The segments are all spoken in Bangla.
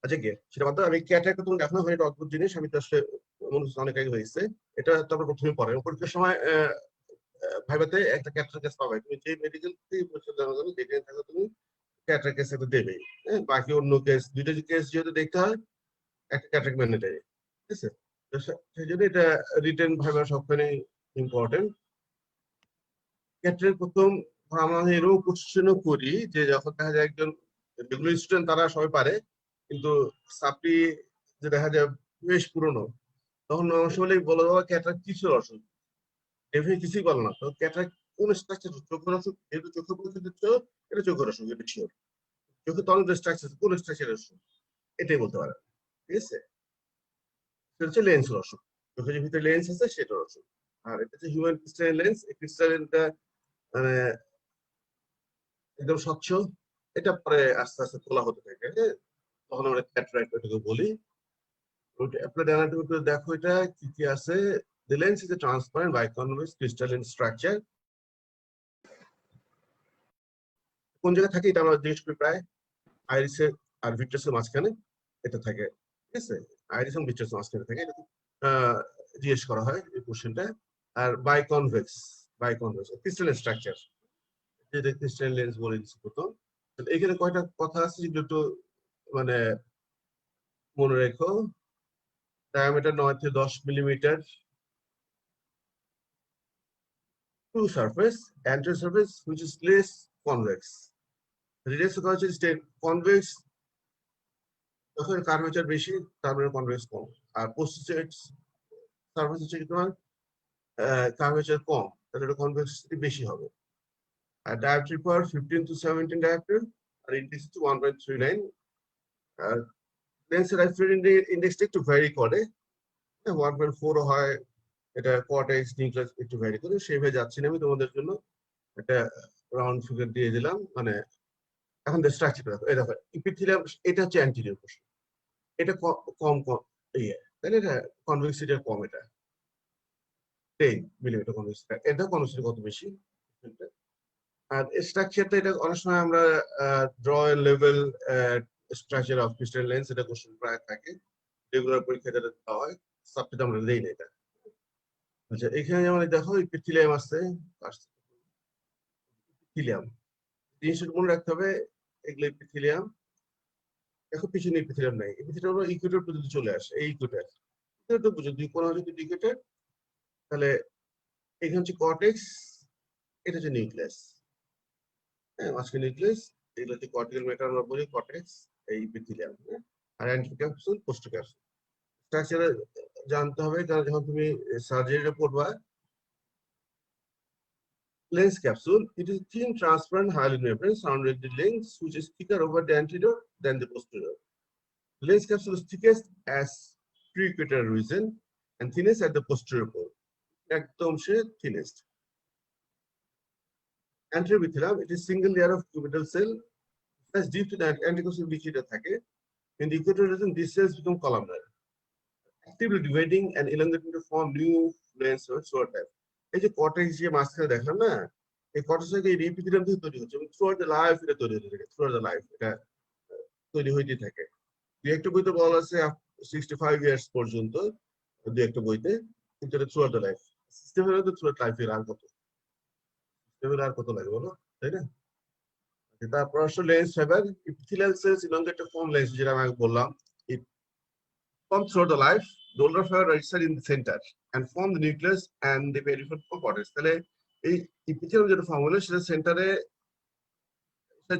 আচ্ছা গিয়ে সেটা বাদ দাও, আমি ক্যাটারাক্ট তোমাকে এখনো হয়, এটা অদ্ভুত জিনিস, আমি তো আসলে মনে হচ্ছে অনেক আগে হয়েছে এটা, তারপর প্রথমে পড়ে পরীক্ষার সময় ভাইভাতে একটা ক্যাটারাক্ট কেস পাবে, তুমি যে মেডিকেল থেকে পরীক্ষা দেওয়ার জন্য যেখানে থাকো তুমি ক্যাটারাক্ট কেস একটা দেবে। হ্যাঁ, বাকি অন্য কেস দুইটা কেস যেহেতু দেখতে হয়, একটা ক্যাটারাক্ট ম্যান্ডেটরি, ঠিক আছে? তো সেই জন্য এটা রিটেন ভাইবা সবখানে ইম্পর্টেন্ট। ক্ষেত্রে প্রথম আমরা এরও কোশ্চেনও করি যে যখন দেখা যায় একজন রেগুলার স্টুডেন্ট তারা সবাই পারে, কিন্তু সাপ্লি যে দেখা যায় বেশ পুরনো, তখন অনেক সময় বলে দেওয়া ক্যাটারাক্ট কিসের অসুখ, ডেফিনেটলি কিছুই বলে না। তো ক্যাটারাক্ট কোন স্ট্রাকচার, চোখের অসুখ, যেহেতু চোখের পরীক্ষা দিচ্ছ, এটা চোখের অসুখ, এটা শিওর। চোখে তখন স্ট্রাকচার, কোন স্ট্রাকচারের অসুখ এটাই বলতে পারে, ঠিক আছে? সেটা হচ্ছে লেন্সের অসুখ, চোখের যে ভিতরে লেন্স আছে সেটার অসুখ। আর এটা হচ্ছে হিউম্যান ক্রিস্টালিন লেন্স, এই ক্রিস্টালিনটা মানে একদম স্বচ্ছ, এটা পরে আস্তে আস্তে তোলা হতে থাকে, হ্যাঁ? তখন আমরা ক্যাটারাক্ট এটাকে বলি। আপনার অ্যানাটমিতে দেখো এটা কি কি আছে। The lens is a transparent biconvex crystalline structure. কোন জায়গায় থাকে এটা আমরা জিজ্ঞেস করি প্রায়, আইরিসের আর ভিট্রাসের মাঝখানে এটা থাকে, ঠিক আছে? আইরিস এবং ভিট্রাসের মাঝখানে থাকে, এটা জিজ্ঞেস করা হয় এই কোশ্চেনটা। আর বাইকনভেক্স ক্রিস্টালাইন স্ট্রাকচার, যেটা ক্রিস্টালাইন লেন্স বলে দিচ্ছি প্রথম। এখানে কয়টা কথা আছে যেগুলো একটু মানে মনে রেখো। ডায়ামিটার 9 থেকে 10 millimetre, to surface, anterior surface which is less convex, radius curvature is convex, যখন কার্ভেচার বেশি তার মানে কনভেক্স কম। আর পোস্টেড সারফেস হচ্ছে কি তোমার কার্ভেচার কম, তাহলে এটা কনভেক্সিটি বেশি হবে। আর ডায়ামিটার পর 15 to 17 ডায়ামিটার, আর ইন্ডেক্স 1.39। আর লেন্সের ইন্ডেক্সটা একটু ভ্যারি করে, 1.4 হয়, এটা কর্টেক্স নিউক্লিয়াস একটু ভ্যারি করে, সেইভাবে যাচ্ছি না আমি তোমাদের জন্য একটা রাউন্ড ফিগার দিয়ে দিলাম। মানে এখন স্ট্রাকচার দেখো, এই দেখো ইপিথেলিয়াম, এটা হচ্ছে অ্যান্টিরিয়র পোর্শন, এটা কম কম ইয়ে, তাহলে এটা কনভেক্সিটি কম, এটা 10 মিলিমিটার কনভেক্সিটি, এটা কনভেক্সিটি কত বেশি। আর স্ট্রাকচারটা এটা অনেক সময় আমরা draw level structure of crystal lens, এটা কোশ্চেন প্রায় থাকে রেগুলার পরীক্ষা যেটা দেওয়া হয়, সাবজেক্ট আমরা দেই না এটা। আচ্ছা, এখানে যেমন দেখো ইপিথেলিয়াম আছে, ইপিথেলিয়াম জিনিসটা মনে রাখতে হবে, এগুলো ইপিথেলিয়াম। দেখো পিছনে ইপিথেলিয়াম নাই, ইপিথেলিয়াম হলো ইকুয়েটর পর্যন্ত চলে আসে, এই ইকুয়েটর তো বুঝো, দুই কোণ যদি ইকুয়েটর, তাহলে এখানে হচ্ছে কর্টেক্স, এটা হচ্ছে নিউক্লিয়াস, হ্যাঁ মাঝখানে নিউক্লিয়াস, এগুলো হচ্ছে কর্টিক্যাল ম্যাটার আমরা বলি, কর্টেক্স, এই ইপিথেলিয়াম, হ্যাঁ। আর অ্যান্টির ক্যাপসুল, পোস্ট ক্যাপসুল স্ট্রাকচার জানতে হবে, কারণ যখন তুমি সার্জারিটা পড়বা। Lens capsule, it is thin transparent hyaline membrane surrounding the lens which is thicker over the anterior than the posterior. Lens capsule is thickest as pre-equatorial region and thinnest at the posterior pole. একদম সে thinnest. Anterior epithelium, it is single layer of cubital cell that's deep to the anticostal liquid থাকে. In the equatorial region, these cells become columnar, actively dividing and elongating to form new lens or sword type. এই যে কর্টেক্স যে মাঝখানে দেখলাম না, এই কর্টেক্স থেকে এই epithelium থেকে তৈরি হচ্ছে এবং থ্রুআউট দ্য লাইফ এটা তৈরি হতে থাকে, থ্রুআউট দ্য লাইফ এটা তৈরি হইতে থাকে। দু একটা বইতে বলা আছে 65 ইয়ার্স পর্যন্ত, দু একটা বইতে, কিন্তু এটা থ্রুআউট দ্য লাইফ। সিস্টেমের মধ্যে থ্রুআউট লাইফের আর কত, সিস্টেমের আর কত লাগে বলো, তাই না? তারপর আসলে lens fibre, epithelial cells elongated form lens, যেটা আমি বললাম, it form throughout the life. The older fiber reside in the center and form the nucleus and the peripheral cortex. তাহলে এই ইপিথেলিয়াম যেটা ফর্ম হলো সেটা সেন্টারে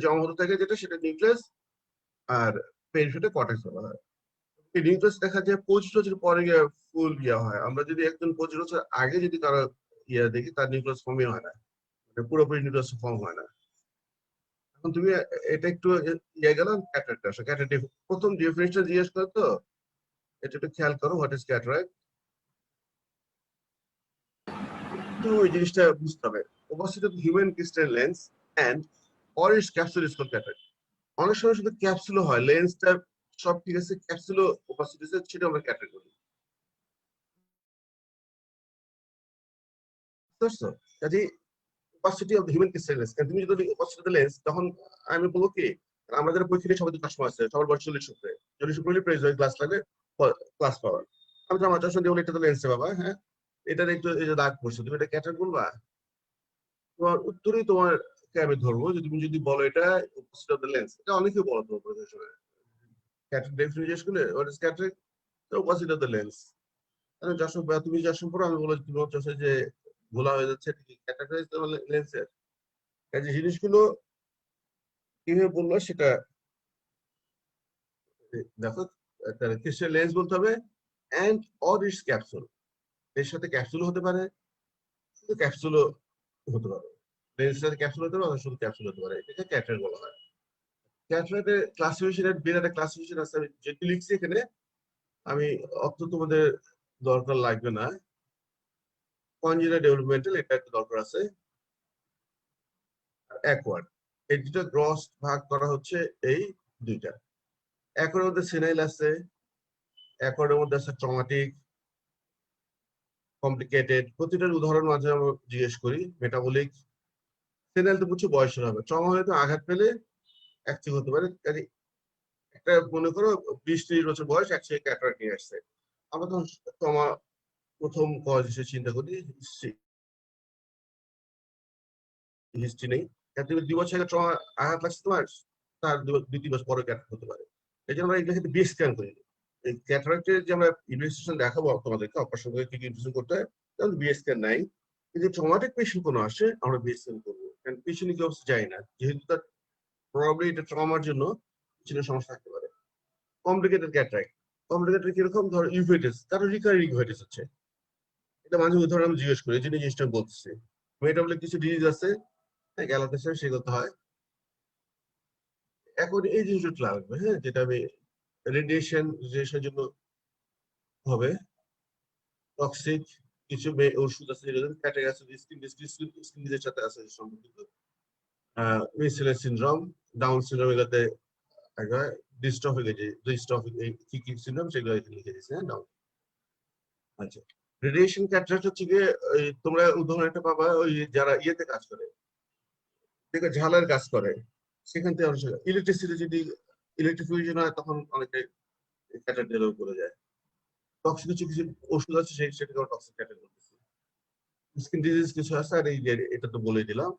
জমা হতে থাকে, যেটা সেটা নিউক্লিয়াস, আর পেরিফেরাল কর্টেক্স বলা হয়। এই নিউক্লিয়াস দেখা যায় 25 বছর পরে গিয়ে ফুল ইয়া হয়। আমরা যদি একজন 25 বছর আগে যদি কারো ইয়া দেখি, তার নিউক্লিয়াস ফর্মই হয় না, পুরোপুরি নিউক্লিয়াস ফর্ম হয় না। এখন তুমি এটা একটু ইয়ে গেলাম, ক্যাটারাক্ট আসো, ক্যাটারাক্ট প্রথম ডিফারেন্সটা জিজ্ঞেস করো, তো এটা একটু খেয়াল করো, হোয়াট ইজ ক্যাটারাক্ট, একটু ওই জিনিসটা বুঝতে হবে। Opacity of human crystal lens and or its capsule is called cataract. অনেক সময় শুধু ক্যাপসুলও হয়, লেন্সটা সব ঠিক আছে, ক্যাপসুলও ওপাসিটি সেটা আমরা ক্যাটারাক্ট বলি, বুঝতে পারছো? কাজে opacity of the human crystal lens, তুমি যদি opacity of the lens, তখন আমি বলবো কি আমরা যারা পরীক্ষা নিয়ে সবাই তো চশমা আছে, সবার বয়স 40 উপরে, 40 উপরে প্রাইস হয় ক্লাস লাগে ক্লাস পাওয়ার। আমি তো আমার চশমা দিয়ে বলি এটা তো লেন্সে বাবা, হ্যাঁ এটার একটু এই যে দাগ পড়ছে, তুমি এটা ক্যাটার বলবা? তোমার উত্তরেই তোমাকে আমি ধরবো যে তুমি যদি বলো এটা অপোজিট অফ দ্য লেন্স। এটা অনেকেই বলো তোমার প্রফেশনে, ক্যাটার ডেফিনিশন জিজ্ঞেস করলে what is cater, opposite of the lens. চশমা তুমি চশমা পড়ো, আমি বলো তোমার চশমা যে ঘোলা হয়ে যাচ্ছে এটা কি ক্যাটার লেন্সের? এই যে জিনিসগুলো কিভাবে বললো সেটা দেখো। ক্রিস্টাল লেন্স বলতে হবে অ্যান্ড অর ইটস ক্যাপসুল, এর সাথে ক্যাপসুল হতে পারে, শুধু ক্যাপসুলও হতে পারে, লেন্সের সাথে ক্যাপসুল হতে পারে, শুধু ক্যাপসুল হতে পারে, এটাকে ক্যাটার বলা হয়। ক্যাটারের ক্লাসিফিকেশনের বিরাট একটা ক্লাসিফিকেশন আছে, আমি যেটি লিখছি এখানে, আমি অত তোমাদের দরকার লাগবে না। কনজিনাল ডেভেলপমেন্টাল এটা একটু দরকার আছে, অ্যাকওয়ার্ড, এই দুটো গ্রস ভাগ করা হচ্ছে এই দুইটা। অ্যাকওয়ার্ডের মধ্যে সেনাইল আছে, অ্যাকওয়ার্ডের মধ্যে আছে ট্রমাটিক, কমপ্লিকেটেড। প্রতিটার উদাহরণ মাঝে আমরা জিজ্ঞেস করি। মেটাবলিক, সেনাইল তো বুঝছো বয়সের হবে, ট্রমা হয়তো আঘাত পেলে অ্যাকচুয়ালি হতে পারে। একটা মনে করো 20-30 বছর বয়স, একসাথে ক্যাটারাক্ট নিয়ে আসছে, আমরা তখন ট্রমা প্রথম কজ হিসেবে চিন্তা করি, হিস্ট্রি নেই। তুমি 2 বছর আগে ট্রমা আঘাত লাগছে তোমার, তার 2-3 বছর পরে ক্যাটারাক্ট হতে পারে। এই জন্য আমরা এগুলো ক্ষেত্রে বিএস স্ক্যান করি। এই ক্যাটারাক্টের যে আমরা ইনভেস্টিগেশন দেখাবো তোমাদেরকে, অপারেশন করে কি কি ইনভেস্টিগেশন করতে হয়, তাহলে বিএস স্ক্যান নাই। কিন্তু ট্রমাটিক পেশেন্ট কোনো আসে, আমরা বিএস স্ক্যান করবো, কারণ পেশেন্ট কি অবস্থা যায় না, যেহেতু তার প্রবাবলি এটা ট্রমার জন্য কিছু সমস্যা থাকতে পারে। কমপ্লিকেটেড ক্যাটারাক্ট, কমপ্লিকেটেড কিরকম, ধর ইউভেটিস, তার রিকারিং ইউভেটিস হচ্ছে, এটা মাঝে উদাহরণ আমি জিজ্ঞেস করি, এই যে জিনিসটা বলতেছি। মেটাবলিক কিছু ডিজিজ আছে, গ্যালাথেশিয়াস সেগুলো হয়। এখন এই জিনিসটা লাগবে, হ্যাঁ, যেটা আমি রেডিয়েশন রেডিয়েশনের জন্য হবে, টক্সিক কিছু ওষুধ আছে যেগুলো ফ্যাটি অ্যাসিড, স্কিন ডিজিজের সাথে আছে সম্পর্কিত, মেসেলের সিনড্রোম, ডাউন সিনড্রোম, এগুলোতে ডিস্ট্রফিক, এই যে ডিস্ট্রফিক এই কি কি সিনড্রোম সেগুলো এখানে লিখে দিয়েছে, হ্যাঁ ডাউন। আচ্ছা, রেডিয়েশন ক্যাটারাক্ট হচ্ছে গিয়ে তোমরা উদাহরণ একটা পাবা, ওই যারা ইয়েতে কাজ করে, দেখো ঝালার কাজ করে, সেখান থেকে ইলেকট্রিসিটি যদি ইলেকট্রিফিকেশন হয় তখন অনেকটাই ক্যাটারাক্ট ডেভেলপ করে যায়। টক্সিক কিছু কিছু ওষুধ আছে সেটাকে টক্সিক ক্যাটারাক্ট বলতেছে। স্কিন ডিজিজ কিছু আছে, আর এই যে এটা তো বলে দিলাম।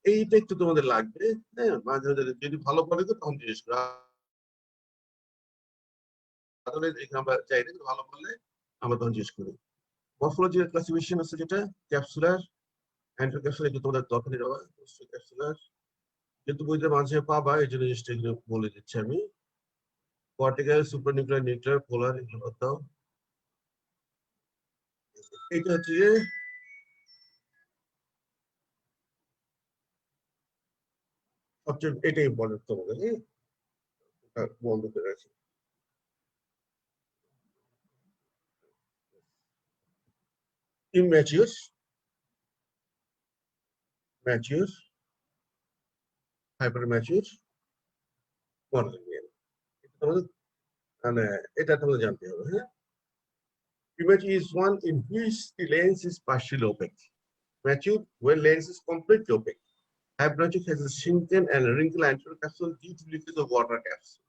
এইটা একটু তোমাদের লাগবে, হ্যাঁ, মাঝে মাঝে যদি ভালো পড়ে তো তখন জিজ্ঞেস করো, তাহলে এখানে আমরা চাই না, ভালো পড়লে আমরা তখন জিজ্ঞেস করি। মরফোলজি ক্লাসিফিকেশন আছে যেটা ক্যাপসুলার, অ্যান্টিক্যাপসুলার, এগুলো তোমাদের দরকার নেই বাবা, ক্যাপসুলার যেহেতু বইতে মাঝে পাবা, এই জন্য জিনিসটা এগুলো বলে দিচ্ছি আমি। কর্টিক্যাল, সুপারনিউক্লিয়ার, নিউক্লিয়ার, পোলার, এগুলো বাদ দাও। এটা হচ্ছে সবচেয়ে, এটা ইম্পর্টেন্ট তোমাদের, হ্যাঁ, বন্ধ করে রাখি। ইমম্যাচিউর, ম্যাচিউর, হাইপার ম্যাচিউর, মনোলিনিয়ার, তোমাদের মানে এটা তোমাদের জানতে হবে, হ্যাঁ। Immature is one in which the lens is partially opaque. Mature, when lens is completely opaque. Hypnagogic has a shrunken and wrinkled anterior capsule due to leakage of water capsule.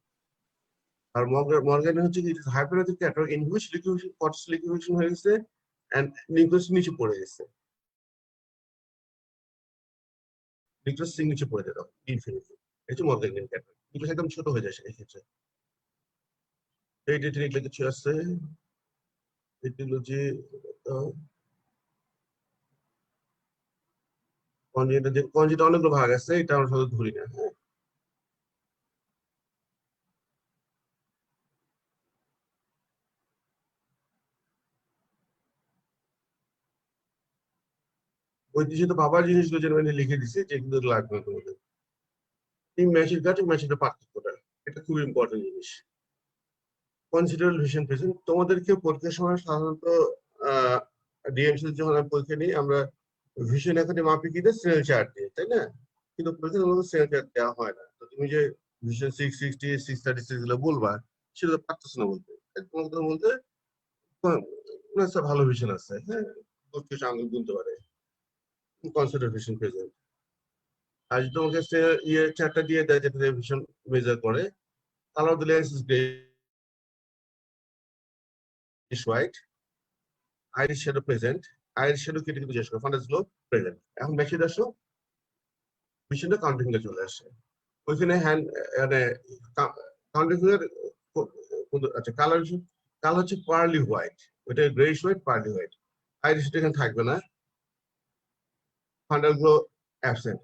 আর মর্গান হচ্ছে কি, hypnagogic cataract in which liquefaction, cortical liquefaction হয়ে গেছে and নিউক্লিয়াস নিচে পড়ে গেছে, নিউক্লিয়াস নিচে পড়ে যেত ইনফিনিটি, এই হচ্ছে মর্গান ক্যাটারাক্ট, নিউক্লিয়াস একদম ছোট হয়ে যায় এই ক্ষেত্রে। এই টেকনিক কিছু আছে, এটিওলজি, কনজিটা অনেকগুলো ভাগ আছে, এটা আমরা শুধু ধরি না, হ্যাঁ। ঐতিহ্য বাবার জিনিসগুলো যেন আমি লিখে দিছি, যেগুলো লাগবে তোমাদের। এই ম্যাচের কাছে ম্যাচের পার্থক্যটা, এটা খুব ইম্পর্টেন্ট জিনিস। কনসিডারেবল ভিশন প্রেজেন্ট, তোমাদেরকে পরীক্ষার সময় সাধারণত ডিএমসি যখন আমি পরীক্ষা নিই, আমরা ভিশন এখানে মাপি কি দেয়, সেল চার্ট দিয়ে, তাই না? কিন্তু পরীক্ষা তোমাদের সেল চার্ট দেওয়া হয় না, তো তুমি যে ভিশন 660, 636 গুলো বলবা, সেটা পারতেছ না বলতে। তোমাদের বলতে ভালো ভিশন আছে, হ্যাঁ, আঙুল গুনতে পারে, কনসিডারেবল ভিশন প্রেজেন্ট। আর যদি তোমাকে ইয়ে চারটা দিয়ে দেয় যেটা ভিশন মেজার করে, colour of the lens is greyish white, Irish shadow present, Irish shadow কেটে কিন্তু জিজ্ঞেস করো, ফান্ডাস গুলো প্রেজেন্ট। এখন মেশিন আসো, মেশিনটা কাউন্টিং এ চলে আসে। ওইখানে হ্যান্ড মানে কাউন্টিং এর আচ্ছা কালার হচ্ছে পার্লি হোয়াইট, ওইটা greyish white Parli white, Irish এখানে থাকবে না, ফান্ডাল গুলো অ্যাবসেন্ট।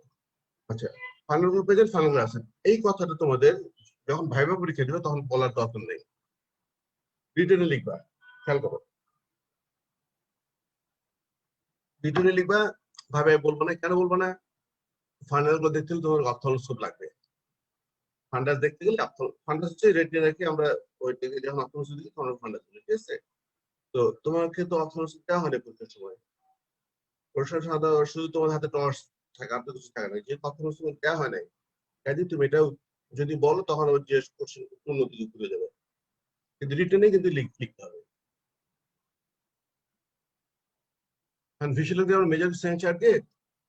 আচ্ছা ফান্ডাল গুলো প্রেজেন্ট, ফান্ডাল গুলো অ্যাবসেন্ট, এই কথাটা তোমাদের যখন ভাইবা পরীক্ষা দিবে তখন বলার দরকার নেই, রিটেনে লিখবা। খেয়াল করো, রিটেনে লিখবা, ভাবে বলবো না। কেন বলবো না? ফান্ডাল গুলো দেখতে হলে তোমার অর্থনৈতিক লাগবে। ফান্ডাস দেখতে গেলে ফান্ডাস হচ্ছে রেটিনাকে আমরা ওই থেকে যখন অর্থনৈতিক দিই তখন ফান্ডাস বলি, ঠিক আছে? তো তোমাকে তো অর্থনৈতিক দেওয়া হয় না পরীক্ষার সময়, পরীক্ষার সাধারণ শুধু তোমার হাতে টর্চ থাকে, আর তো কিছু থাকে না, যে অর্থনৈতিক দেওয়া হয় নাই, কাজে তুমি এটাও যদি বলো তখন আবার যে কোশ্চেন উন্নতি ঘুরে যাবে, কিন্তু রিটেনে কিন্তু লিখতে হবে। কারণ ভিজুয়ালি আমরা মেজর সেন্সার দিয়ে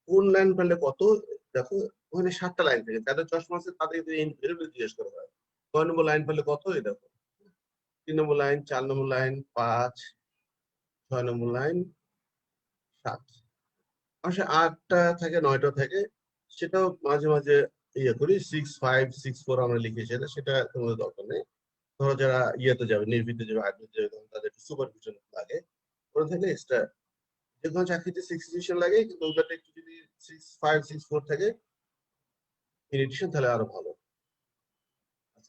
কোন লাইন পেলে কত, দেখো ওখানে 7টা লাইন থাকে, যাদের চশমা আছে তাদের জিজ্ঞেস করা হয় 6 নম্বর লাইন পেলে কত, এই দেখো 3 নম্বর লাইন, 4 নম্বর লাইন, 5, 6 নম্বর লাইন, 7, আসলে 8টা থাকে 9টা থাকে, সেটাও মাঝে মাঝে ইয়ে করি, 6, 5, 6, 4 আমরা লিখেছি, সেটা তোমাদের দরকার নেই। ধরো যারা ইয়েতে যাবে, নির্ভিতে যাবে, আইবিতে যাবে, তখন তাদের সুপারভিশন লাগে, ওরা থাকলে এক্সট্রা যে কোনো চাকরিতে 6 ডিভিশন লাগে, কিন্তু ওটাতে একটু যদি 6, 5, 6, 4 থাকে ইন এডিশন তাহলে আরো ভালো।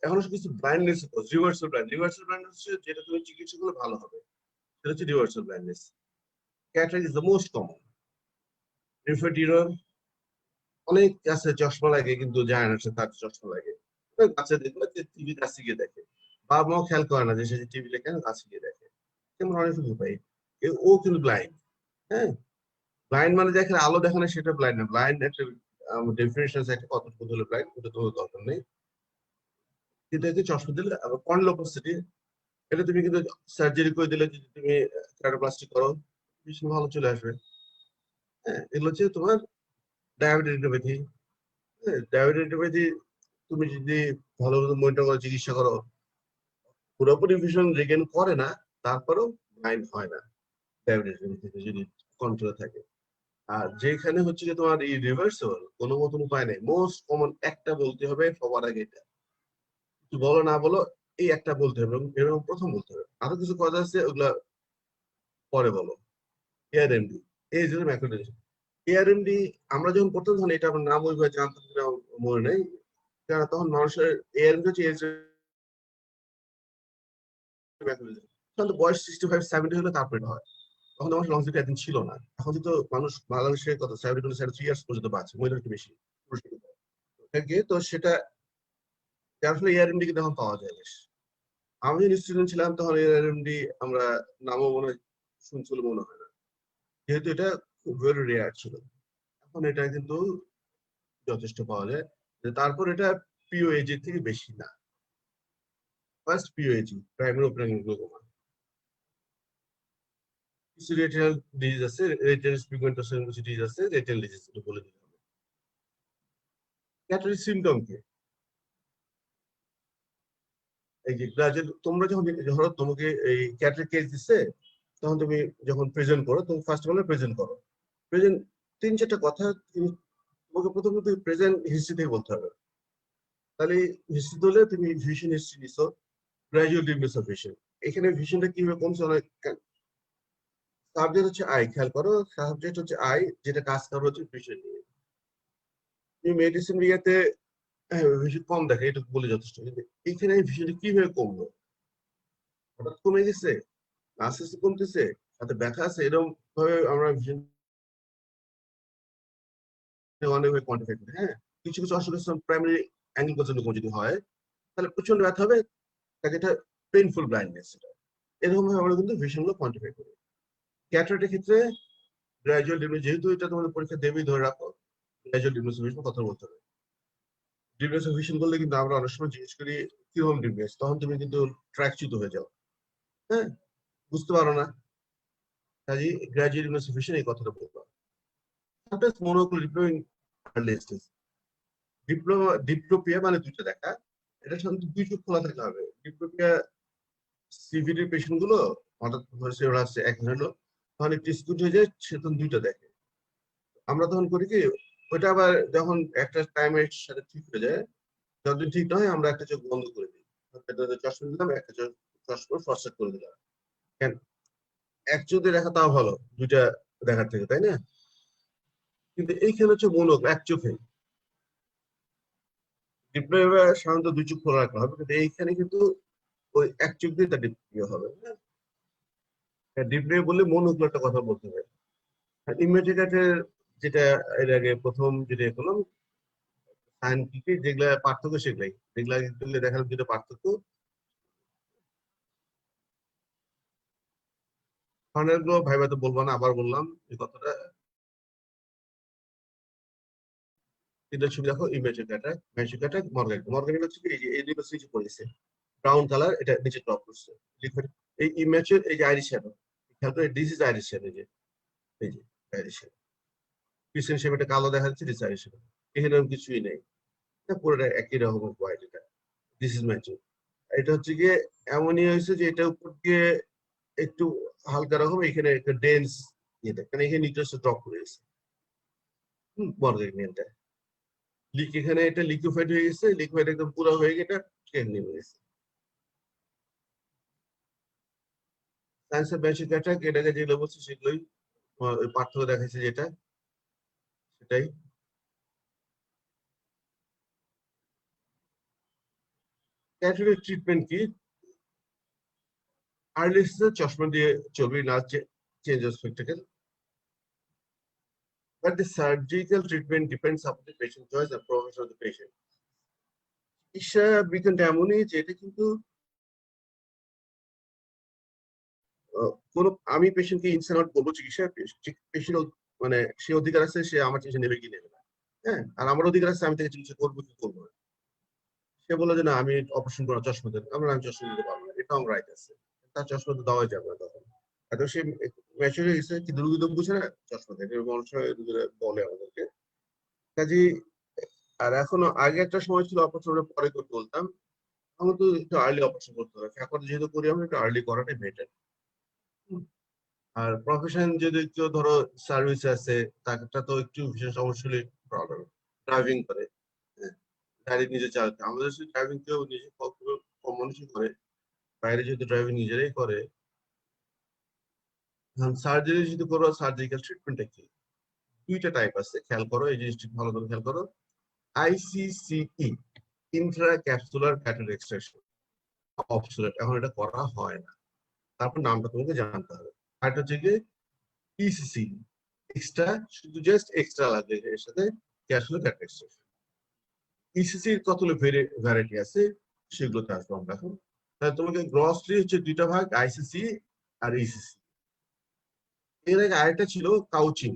এখন হচ্ছে কিছু ব্লাইন্ডনেস, রিভার্সাল ব্লাইন্ডনেস হচ্ছে যেটা তুমি চিকিৎসা করলে ভালো হবে, সেটা হচ্ছে reversal blindness. Cataract is the most common. Refraction অনেক আছে চশমা লাগে কিন্তু যায় না, তার চশমা লাগে, বাচ্চা দেখবে যে টিভি কাছে গিয়ে দেখে, বাবা মাও খেয়াল করে না যে সে টিভি দেখে কাছে গিয়ে দেখে, তেমন অনেক কিছু পাই। ও কিন্তু ব্লাইন্ড, হ্যাঁ, ব্লাইন্ড মানে দেখেন আলো দেখে না সেটা ব্লাইন্ড না, ব্লাইন্ড একটা ডেফিনেশন আছে, একটা কতটুকু হলো ব্লাইন্ড, ওটা তো দরকার নেই। কিন্তু এই যে চশমা দিলে আবার কর্নিয়াল অপাসিটি, এটা তুমি কিন্তু সার্জারি করে দিলে, যদি তুমি ক্যারাটোপ্লাস্টি করো ভীষণ ভালো চলে আসবে। হ্যাঁ, এগুলো হচ্ছে তোমার ডায়াবেটিস রেটিনোপ্যাথি। হ্যাঁ, ডায়াবেটিস রেটিনোপ্যাথি তুমি যদি ভালো মতো মনিটর করে চিকিৎসা করো, পুরোপুরি ভিশন রিগেন করে না, তারপরেও ব্লাইন্ড হয় না ডায়াবেটিস রেটিনোপ্যাথি যদি কন্ট্রোলে থাকে। আর যেখানে হচ্ছে যে তোমার এই রিভার্সাল কোনো মতন উপায় নেই, মোস্ট কমন একটা বলতে হবে সবার আগে, এটা কিছু বলো না বলো এই একটা বলতে হবে, এবং প্রথম বলতে হবে, আরো কিছু কথা আছে ওগুলা পরে বলো। এআরএমডি, এই যে ম্যাক্রোডেশন, এআরএমডি আমরা যখন পড়তাম তখন এটা আমার নাম ওইভাবে জানতাম কিনা মনে নেই, কারণ তখন মানুষের এআরএমডি হচ্ছে এজ ম্যাক্রোডেশন, তখন তো বয়স 65-70 হলে তারপরে এটা হয়, তখন তো আমার লংজিভিটি একদিন ছিল না। এখন তো মানুষ বাংলাদেশে কত 72-73 ইয়ার্স পর্যন্ত বাঁচে, মহিলার একটু বেশি, পুরুষের থেকে। তো সেটা যার ফলে এআরএমডি কিন্তু এখন পাওয়া যায় বেশ। আমি যখন স্টুডেন্ট ছিলাম তখন এআরএমডি আমরা নামও মনে হয় শুনছিল মনে হয় না, যেহেতু এটা খুব ভেরি রেয়ার ছিল। এখন এটা কিন্তু যথেষ্ট পাওয়া যায়। তারপর এটা পিওএজি থেকে বেশি না, ফার্স্ট পিওএজি প্রাইমারি ওপেনিং গ্লোকোমা। কিছু রেটিনাল ডিজিজ আছে, রেটিনাল পিগমেন্টেশন কিছু ডিজিজ আছে, রেটিনাল ডিজিজ বলে দিতে হবে। ক্যাটারাক্ট সিম্পটম কি? এই যে গ্রাজুয়াল, তোমরা যখন ধরো তোমাকে এই ক্যাটারাক্ট কেস দিচ্ছে, তখন তুমি যখন প্রেজেন্ট করো, তুমি ফার্স্ট অফ অল প্রেজেন্ট করো, প্রেজেন্ট 3-4টা কথা তোমাকে প্রথমত প্রেজেন্ট হিস্ট্রি থেকে বলতে হবে। তাহলে হিস্ট্রি হলে তুমি ভিশন হিস্ট্রি নিছো, গ্রাজুয়াল ডিমিনিশ অফ ভিশন, এখানে ভিশনটা কিভাবে কমছে, অনেক সাবজেক্ট হচ্ছে আই, খেয়াল করো সাবজেক্ট হচ্ছে আই, যেটা কাজ করা হচ্ছে ভিশন নিয়ে। তুমি মেডিসিন ইয়েতে ভিশন কম দেখে, এটা বলে যথেষ্ট, কিন্তু এখানে ভিশনটা কিভাবে কমলো, হঠাৎ কমে গেছে, আস্তে আস্তে কমতেছে, সাথে ব্যথা আছে, এরকম ভাবে আমরা ভিশন অনেকভাবে কোয়ান্টিফাই করি। হ্যাঁ, কিছু কিছু অসুখ প্রাইমারি অ্যাঙ্গেল পর্যন্ত যদি হয় তাহলে প্রচন্ড ব্যথা হবে, তাকে এটা পেইনফুল ব্লাইন্ডনেস, এরকম ভাবে আমরা কিন্তু ভিশন গুলো কোয়ান্টিফাই করি। ক্যাটারাক্টের ক্ষেত্রে গ্রাজুয়াল ডিমিনিশ, যেহেতু এটা তোমাদের পরীক্ষা দেবেই, ধরে রাখো গ্রাজুয়াল ডিমিনিশ কথা বলতে হবে। ডিমিনিশ ভিশন করলে কিন্তু আমরা অনেক সময় জিজ্ঞেস করি কিরকম ডিমিনিশ, তখন তুমি কিন্তু ট্র্যাকচ্যুত হয়ে যাও, হ্যাঁ, বুঝতে পারো না, কাজে গ্রাজুয়াল ডিমিনিশ ভিশন এই কথাটা বলবো। Sometimes monocle repairing early stage. Diplopia মানে দুইটা দেখা, এটা সাধারণত দুই চোখ খোলা থাকতে হবে। ডিপ্লোপিয়া সিভিডি পেশেন্ট গুলো হঠাৎ হয়েছে ওরা একজন হলো, তখন একটু স্কুট হয়ে যায়, সে তখন দুইটা দেখে। আমরা তখন করি কি, ওইটা আবার যখন একটা টাইমের সাথে ঠিক হয়ে যায়, যতদিন ঠিক না হয় আমরা একটা চোখ বন্ধ করে দিই, চশমা দিলাম, একটা চোখ চশমা ফরসাট করে দিলাম। কেন, এক চোখ দিয়ে দেখা তাও ভালো দুইটা দেখার থেকে, তাই না? কিন্তু এইখানে হচ্ছে মনোক এক চোখে, ডিপ্লোপিয়া সাধারণত দুই চোখ খোলা রাখা হবে, কিন্তু এইখানে কিন্তু ওই এক চোখ দিয়ে তার ডিপ্লোপিয়া হবে। ডিপ্লোপিয়া বললে মনোকুল একটা কথা বলতে হবে। ইমেজিকেটের যেটা এর আগে প্রথম যেটা করলাম সায়েন্টিফিক যেগুলা পার্থক্য, সেগুলাই যেগুলা দেখালাম যেটা পার্থক্য। ফানেলগুলো ভাইবা তো বলবো না, আবার বললাম এই কথাটা। তিনটা ছবি দেখো, ইমেজিকেটা মর্গান হচ্ছে কি, এই যে এই দুটো সিরিজ পড়েছে ব্রাউন কালার, এটা নিচে ড্রপ করছে লিকুইড। এই ইমেজের এই যে আইরিশ শ্যাডো, খেয়াল করে দিস ইজ আইরিশ শ্যাডো, এই যে আইরিশ শ্যাডো, পিছনের শেপটা কালো দেখা যাচ্ছে, দিস আইরিশ শ্যাডো, এখানে কিছুই নেই, পুরোটা একই রকম হোয়াইট। এটা দিস ইজ ম্যাচিং। এটা হচ্ছে গিয়ে এমনই হয়েছে যে এটা উপর দিয়ে একটু হালকা রকম, এখানে একটা ডেন্স ইয়ে থাকে, এখানে নিউট্রাসটা ড্রপ করে গেছে মর্গানিয়ানটা। এখানে এটা লিকুইফাইড হয়ে গেছে, লিকুইফাইড একদম পুরো হয়ে গিয়ে এটা ট্রেন নেমে গেছে। সায়েন্সের বেসিক অ্যাটাক, এটাকে যেগুলো বলছি সেগুলোই পার্থক্য দেখাচ্ছে, যেটা সেটাই। ক্যাটারাক্ট ট্রিটমেন্ট কি? আর্লি স্টেজে চশমা দিয়ে চলবে না, change স্পেক্টাকেল, but the surgical treatment depends upon the patient choice and profession of the patient. চিকিৎসা বিজ্ঞানটা এমনই যে এটা কিন্তু কোন, আমি পেশেন্টকে ইনসান আউট করবো চিকিৎসা, পেশেন্ট মানে সে অধিকার আছে, সে আমার চিকিৎসা নেবে কি নেবে না, হ্যাঁ, আর আমার অধিকার আছে আমি তাকে চিকিৎসা করবো কি করবো না। সে বললো যে না আমি অপারেশন করার চশমা দেন, আমি চশমা দিতে পারবো না, এটাও আমার রাইট আছে, তার চশমা তো দেওয়াই যাবে না তখন। এত সে ম্যাচুর হয়ে গেছে, কিন্তু রুগী তো বুঝে না চশমা দেয়, মানুষ রুগীরা বলে আমাদেরকে। কাজে আর এখনো, আগে একটা সময় ছিল অপারেশনের পরে করতে বলতাম, আমরা তো একটু আর্লি অপারেশন করতে হবে, এখন যেহেতু করি আমরা একটু আর্লি করাটাই বেটার। আর প্রফেশন যদি কেউ ধরো সার্ভিস আছে, তারটা তো একটু বিশেষ সমস্যা হলে প্রবলেম, ড্রাইভিং করে, গাড়ি নিজে চালাতে, আমাদের ড্রাইভিং কেউ নিজে কম মানুষই করে, বাইরে যেহেতু ড্রাইভিং নিজেরাই করে। সার্জারি যদি করো, সার্জিক্যাল ট্রিটমেন্টটা কি, দুইটা টাইপ আছে, খেয়াল করো এই জিনিসটি ভালো করে খেয়াল করো। ICCE, intra capsular cataract extraction, obsolete, এখন এটা করা হয় না, তারপর নামটা তোমাকে জানতে হবে। আর এটা হচ্ছে কি ইসিসি, এক্সট্রা, শুধু জাস্ট এক্সট্রা লাগে এর সাথে ক্যাপসুলার ক্যাটারাক্ট এক্সট্রাকশন। ইসিসির কতগুলো ভ্যারাইটি আছে, সেগুলোতে আসবো আমরা এখন। তাহলে তোমাকে গ্রসলি হচ্ছে দুইটা ভাগ, আইসিসি আর ইসিসি। এর আগে আরেকটা ছিল কাউচিং,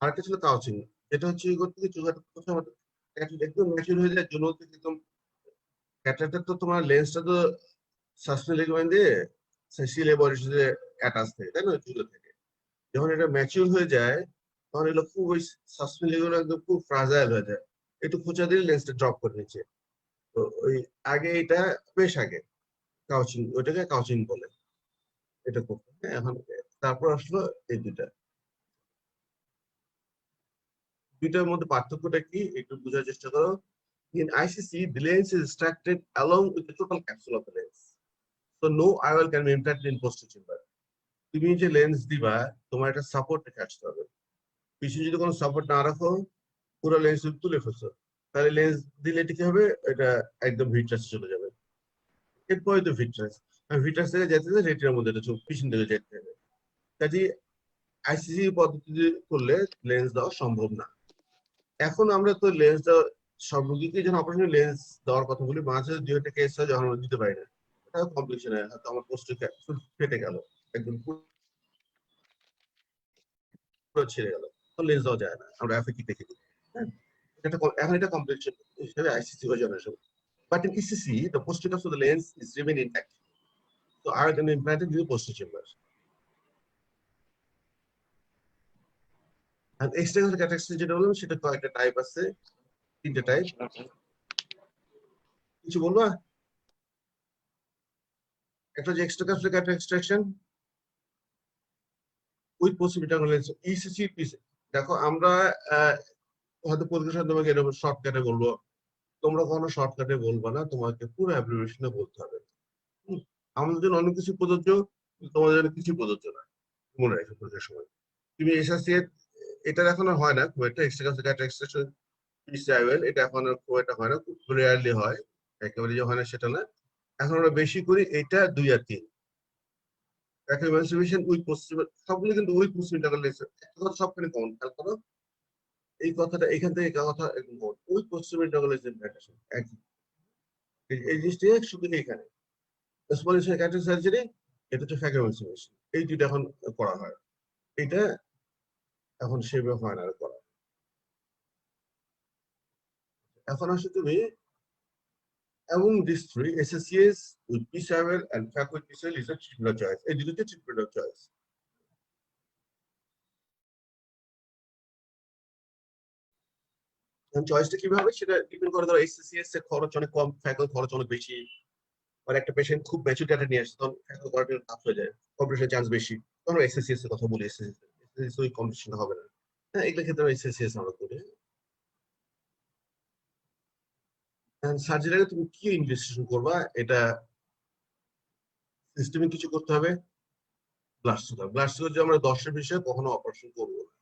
আরেকটা ছিল কাউচিং, এটা হচ্ছে করতে গিয়ে একদম ম্যাচিউর হয়ে যায় জন্য একদম, ক্যাটারাক্টের তো তোমার লেন্সটা তো সাসপেন্ড লিগামেন্ট দিয়ে সিলে বডির সাথে অ্যাটাচ থাকে, তাই না, জুড়ে থাকে। যখন এটা ম্যাচিউর হয়ে যায়, তখন এগুলো খুব ওই সাসপেন্ড লিগামেন্ট একদম খুব ফ্রাজাইল হয়ে যায়, একটু খোঁচা দিলে লেন্সটা ড্রপ করে নিচ্ছে। তো ওই আগে এটা বেশ আগে কাউচিং, ওইটাকে কাউচিং বলে, এটা করতে, হ্যাঁ। এখন তারপর আসলো এই দুইটার মধ্যে পার্থক্যটা কি একটু বোঝার চেষ্টা করো। In ICC, the lens is extracted along with the total capsule of the lens. So no IOL can be implanted in posterior chamber. তুমি যে লেন্স দিবা, তোমার একটা সাপোর্ট রেখে আসতে হবে। পিছনে যদি কোনো সাপোর্ট না রাখো, পুরো লেন্স তুলে ফেলছো, তাহলে লেন্স দিলে এটা কি হবে, এটা একদম ভিট্রাস চলে যাবে। এরপরে তো ভিট্রাস, ভিট্রাস থেকে যেতে যেতে রেটিনার মধ্যে এটা পিছন থেকে যেতে হবে। কাজে আইসিসি পদ্ধতি করলে লেন্স দেওয়া সম্ভব না। এখন আমরা তো লেন্স দেওয়া, সব রোগীকে যখন অপারেশন লেন্স দেওয়ার কথা বলি, মাঝে দুই একটা কেস হয় যখন আমরা দিতে পারি না, এটা কমপ্লিকেশন হয়, হয়তো আমার পোস্ট ফেটে গেল, একদম পুরো ছিঁড়ে গেল, তো লেন্স দেওয়া যায় না, আমরা এফএকি দেখে দিই, হ্যাঁ। এখন এটা কমপ্লিকেশন হিসেবে আইসিসি হয়ে যাবে সব। But in ECC, the posterior of the lens is remain intact. So are going to implant in the posterior chamber. আর এক্সট্রা ক্যাটারাক্ট যেটা বললাম সেটা কয়েকটা টাইপ আছে, 3টে টাইপ। কিছু বলবা? একটা যে extra cataract extraction with possibility of ECC piece. দেখো আমরা হয়তো পরীক্ষার তোমাকে এরকম শর্টকাটে বলবো, তোমরা কোনো শর্টকাটে বলবা না, তোমাকে পুরো অ্যাব্রিভিয়েশনে বলতে হবে। আমাদের জন্য অনেক কিছু প্রযোজ্য, তোমাদের জন্য কিছু প্রযোজ্য না, মনে রাখো পরীক্ষার সময়। তুমি এসএসসি এটা এখন আর হয় না খুব একটা, এক্সট্রা এক্সট্রাকশন এটা এখন আর খুব একটা হয় না, খুব রেয়ারলি হয়, একেবারে যে হয় না সেটা না। এখন আমরা বেশি করি এটা 2 আর 3। উইথ পসিবল সবগুলো কিন্তু উইথ পসিবল একটা কথা সবখানে কমন, খেয়াল করো এই কথাটা এখান থেকে কথা একদম কমন, উইথ পসিবল একই। এই জিনিসটা শুধু এখানে সার্জারি, এটা হচ্ছে ফ্যাকামেন্সিমেশন, এই দুইটা এখন করা হয়, এটা এখন সেভাবে হয় না আর করা। এখন আসলে তুমি among these three, SSCS with P7 and FAC with P7 is a treatment of choice. এই দুটোতে treatment of choice. চয়েসটা কিভাবে সেটা ডিপেন্ড করে, ধরো SSCS এর খরচ অনেক কম, ফ্যাকল খরচ অনেক বেশি, আর একটা পেশেন্ট খুব ম্যাচুর ডাটা নিয়ে আসছে তখন ফ্যাকল করাটা টাফ হয়ে যায়, কম্পিটিশনের চান্স বেশি, তখন SSCS এর কথা বলি, SSCS ওই কম্পিটিশন হবে না। হ্যাঁ, এগুলো ক্ষেত্রে SSCS আমরা করি। সার্জারি তুমি কি ইনভেস্টিগেশন করবা, এটা সিস্টেমে কিছু করতে হবে। ব্লাড সুগার যে আমরা 10-এর বিষয়ে কখনো অপারেশন করবো না,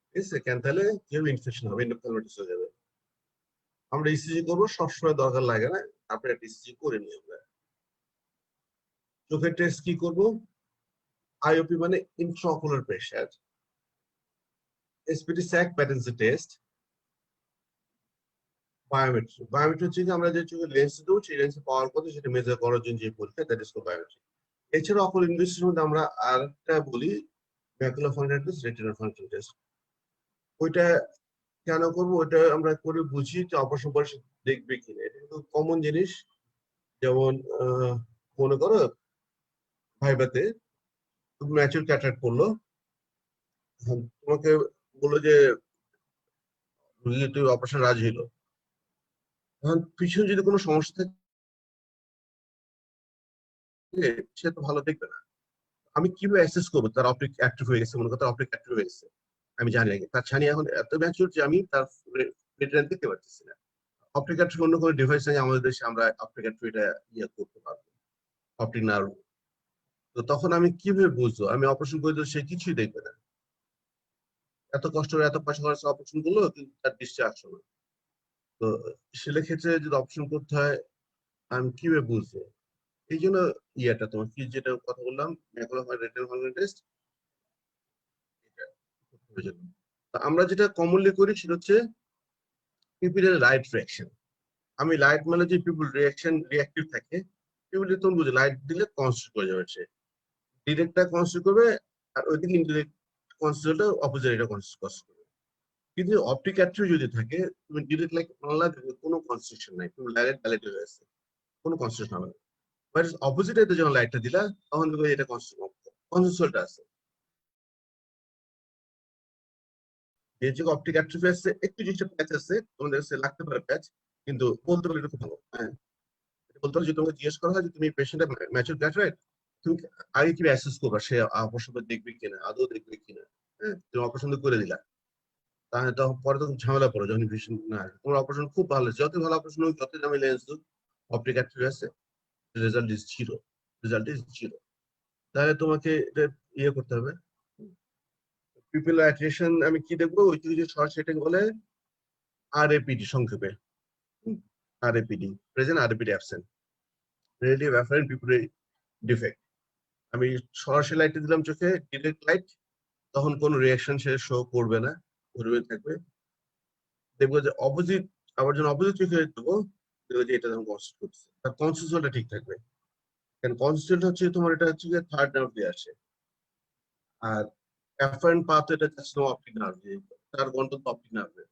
ঠিক আছে, কেন তাহলে কেউ ইনফেকশন হবে, এন্ডোকার্ডিটিস হয়ে যাবে। আমরা ইসিজি করবো, সবসময় দরকার লাগে না, আপনি একটা ইসিজি করে নিই আমরা। চোখের টেস্ট কি করবো, আইওপি মানে intraocular pressure, SPT sac patency test, biometry. Biometry হচ্ছে আমরা যে চোখের লেন্স দেবো সেই লেন্সে পাওয়ার কথা সেটা মেজার করার জন্য যে পরীক্ষা, দ্যাট ইজ কল্ড বায়োমেট্রি। এছাড়া অপর ইনভেস্টিগেশনের মধ্যে আমরা আরেকটা বলি macular function test, retinal function test. ওইটা কেন করবো, ওইটা আমরা করে বুঝি যে অপারেশন পরে দেখবে কিনা, এটা কিন্তু কমন জিনিস। যেমন মনে করো ভাইবাতে তুমি ম্যাচুর ক্যাটারাক্ট করলো, তোমাকে বললো যে তুই অপারেশন রাজি হলো, এখন পিছনে যদি কোনো সমস্যা থাকে সে তো ভালো দেখবে না। আমি কিভাবে অ্যাসেস করবো তার অপটিক অ্যাক্টিভ হয়ে গেছে, মনে করো অপটিক অ্যাক্টিভ হয়ে গেছে, আমি জানি আগে তার ছানি এখন এত ম্যাচুর যে আমি তার রেটিনা দেখতে পারতেছি না। অপটিক অ্যাক্টিভ অন্য কোনো ডিভাইস নেই আমাদের দেশে, আমরা অপটিক অ্যাক্টিভ এটা ইয়ে করতে পারবো, অপটিক নার্ভ। তো তখন আমি কিভাবে বুঝবো, আমি অপারেশন করে দিলে সে কিছুই দেখবে না, এত কষ্ট করে এত পয়সা খরচ অপারেশন করলো কিন্তু তার দৃষ্টি আসলো না। তো সেক্ষেত্রে যদি অপারেশন করতে হয় আমি কিভাবে বুঝবো, এই জন্য ইয়েটা তোমার কি যেটা কথা বললাম ম্যাকুলার রেটিনাল ফাংশন টেস্ট, আমরা যেটা কমনলি করি সেটা হচ্ছে পিপিলের লাইট রিঅ্যাকশন। আমি লাইট মানে যে পিপল রিঅ্যাকশন রিঅ্যাক্টিভ থাকে, পিপল তুমি বুঝো লাইট দিলে কনস্ট্রাক্ট করে যাবে, সে ডিরেক্টটা কনস্ট্রাক্ট করবে, আর ওইদিকে ইনডিরেক্ট কনস্ট্রাক্টটা অপোজিট এটা কনস্ট্রাক্ট করবে। কিন্তু অপটিক অ্যাট্রি যদি থাকে তুমি ডিরেক্ট লাইট মানলা কোনো কনস্ট্রাকশন নাই, তুমি ডাইরেক্ট ডাইরেক্ট হয়ে আছে, কোনো কনস্ট্রাকশন হবে না। বাট অপোজিট এতে যখন লাইটটা দিলা তখন দেখবে এটা কনস্ট্রাক্ট আছে। এই যে অপটিক অ্যাট্রফি আছে একটু জিনিসটা প্যাচ আছে, তোমাদের কাছে লাগতে পারে প্যাচ, কিন্তু বলতে পারলে এটা খুব ভালো। হ্যাঁ, বলতে পারলে যদি তোমাকে জিজ্ঞেস করা হয় যে তুমি পেশেন্টের ম্যাচুর গ্যাস্ট্রাইট, তুমি আগে কি অ্যাসেস করবা সে অপছন্দ দেখবে কিনা, আদৌ দেখবে কিনা। হ্যাঁ, তুমি অপছন্দ করে দিলা, তাহলে তখন পরে তখন ঝামেলা পড়ো, যখন পেশেন্ট না তোমার অপারেশন খুব ভালো, যত ভালো অপারেশন হোক, যত দামি লেন্স হোক, অপটিক অ্যাট্রফি আছে, result is zero, result is zero. তাহলে তোমাকে এটা ইয়ে করতে হবে। পিপল অ্যাট্রিশন আমি কি দেখবো, ওই যে শর্ট সেটিং বলে আরএপিডি সংক্ষেপে, RAPD present, RAPD absent, relative afferent pupillary defect. আমি সরাসরি লাইট দিলাম চোখে ডিরেক্ট লাইট, তখন কোনো রিয়াকশন সে শো করবে না, ঘুরবে থাকবে। দেখবো যে অপোজিট, আবার যখন অপোজিট চোখে দেবো দেখবো যে এটা যখন কনসিস্ট করছে, তার কনসিস্টেন্টটা ঠিক থাকবে। কারণ কনসিস্টেন্ট হচ্ছে তোমার এটা হচ্ছে যে থার্ড নার্ভ দিয়ে আসে, আর অ্যাফারেন্ট পাথ এটা জাস্ট অপটিক নার্ভ, তার গন্তব্য অপটিক নার্ভে,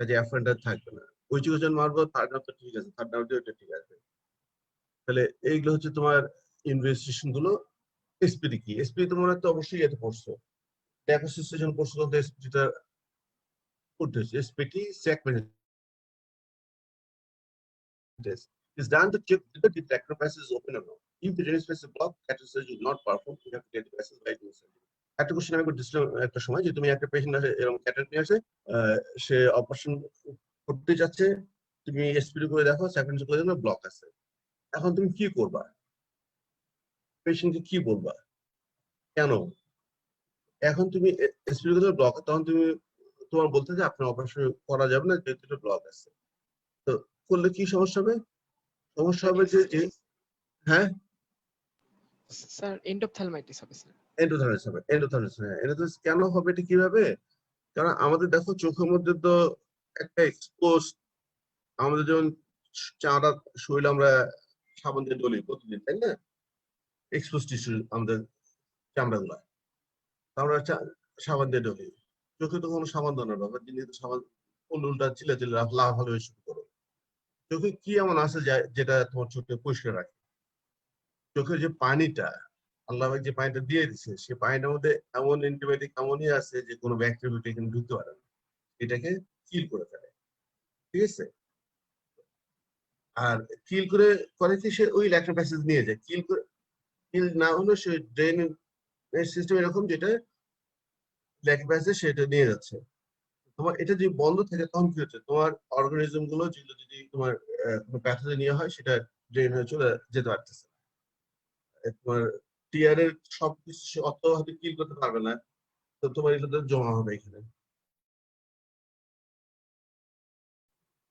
কাজে অ্যাফারেন্ট থাকবে না। ওই চোখে যখন মারবো থার্ড নার্ভ তো ঠিক আছে, থার্ড নার্ভ দিয়ে ওটা ঠিক আছে। তাহলে এইগুলো হচ্ছে তোমার ইনভেস্টিগেশন গুলো। এসপিডি কি, এসপিডি তোমরা তো অবশ্যই এটা পড়ছো, Association portion of the SPT put this SPT segment test is done to check whether the tractor pass is open or not. If the drainage pass is blocked, cattle surgery will not perform. You have to get the passes by doing surgery. একটা কোশ্চেন আমি করতেছিলাম একটা সময় যে তুমি একটা পেশেন্ট আছে এরকম ক্যাটেল নিয়ে আসে, সে অপারেশন করতে যাচ্ছে, তুমি এসপিডি করে দেখো সেকেন্ড করে দেখো ব্লক আছে। এখন তুমি কি করবা? পেশেন্টকে কি বলবা? কেন? এখন তুমি এসপিডি করে ব্লক, তখন তুমি তোমার বলতে যে আপনার অপারেশন করা যাবে না যেহেতু এটা ব্লক আছে। তো করলে কি সমস্যা হবে? সমস্যা হবে যে হ্যাঁ স্যার এন্ডোপথ্যালমাইটিস হবে স্যার। এন্ডোথাইটিস হবে, এন্ডোথাইটিস। হ্যাঁ, এন্ডোথাইটিস কেন হবে এটা কিভাবে? কারণ আমাদের দেখো চোখের মধ্যে তো একটা এক্সপোজ, আমাদের যেমন চামড়া শরীর আমরা সাবান দিয়ে ডলি প্রতিদিন, তাই না? এক্সপোজ টিস্যু আমাদের চামড়া গুলা, আমরা সাবান দিয়ে ডলি। চোখে তো কোনো সাবান দেওয়ার ব্যাপার, যিনি সাবান উল্টা চিলে চিলে লাফালাফি শুরু করো। চোখে কি এমন আছে যেটা তোমার চোখকে পরিষ্কার রাখে? চোখের যে পানিটা আল্লাহ যে পানিটা দিয়ে দিচ্ছে, সেই পানিটার মধ্যে এমন অ্যান্টিবায়োটিক এমনই আছে যে কোনো ব্যাকটেরিয়া এখানে ঢুকতে পারে না, এটাকে কিল করে ফেলে। ঠিক আছে? আর কিল করে করে কি সে ওই ল্যাকটিক অ্যাসিড নিয়ে যায়, কিল করে কিল না হলে সে ড্রেন সিস্টেম এরকম যেটা ল্যাকটিক অ্যাসিড সেটা নিয়ে যাচ্ছে। তোমার এটা যদি বন্ধ থাকে তখন কি হচ্ছে, তোমার অর্গানিজম গুলো যেগুলো যদি তোমার কোনো প্যাথোজেন নিয়ে হয় সেটা ড্রেন হয়ে চলে যেতে পারতেছে। তোমার টিয়ারের সবকিছু অত হয়তো কিল করতে পারবে না, তো তোমার এগুলো জমা হবে এখানে।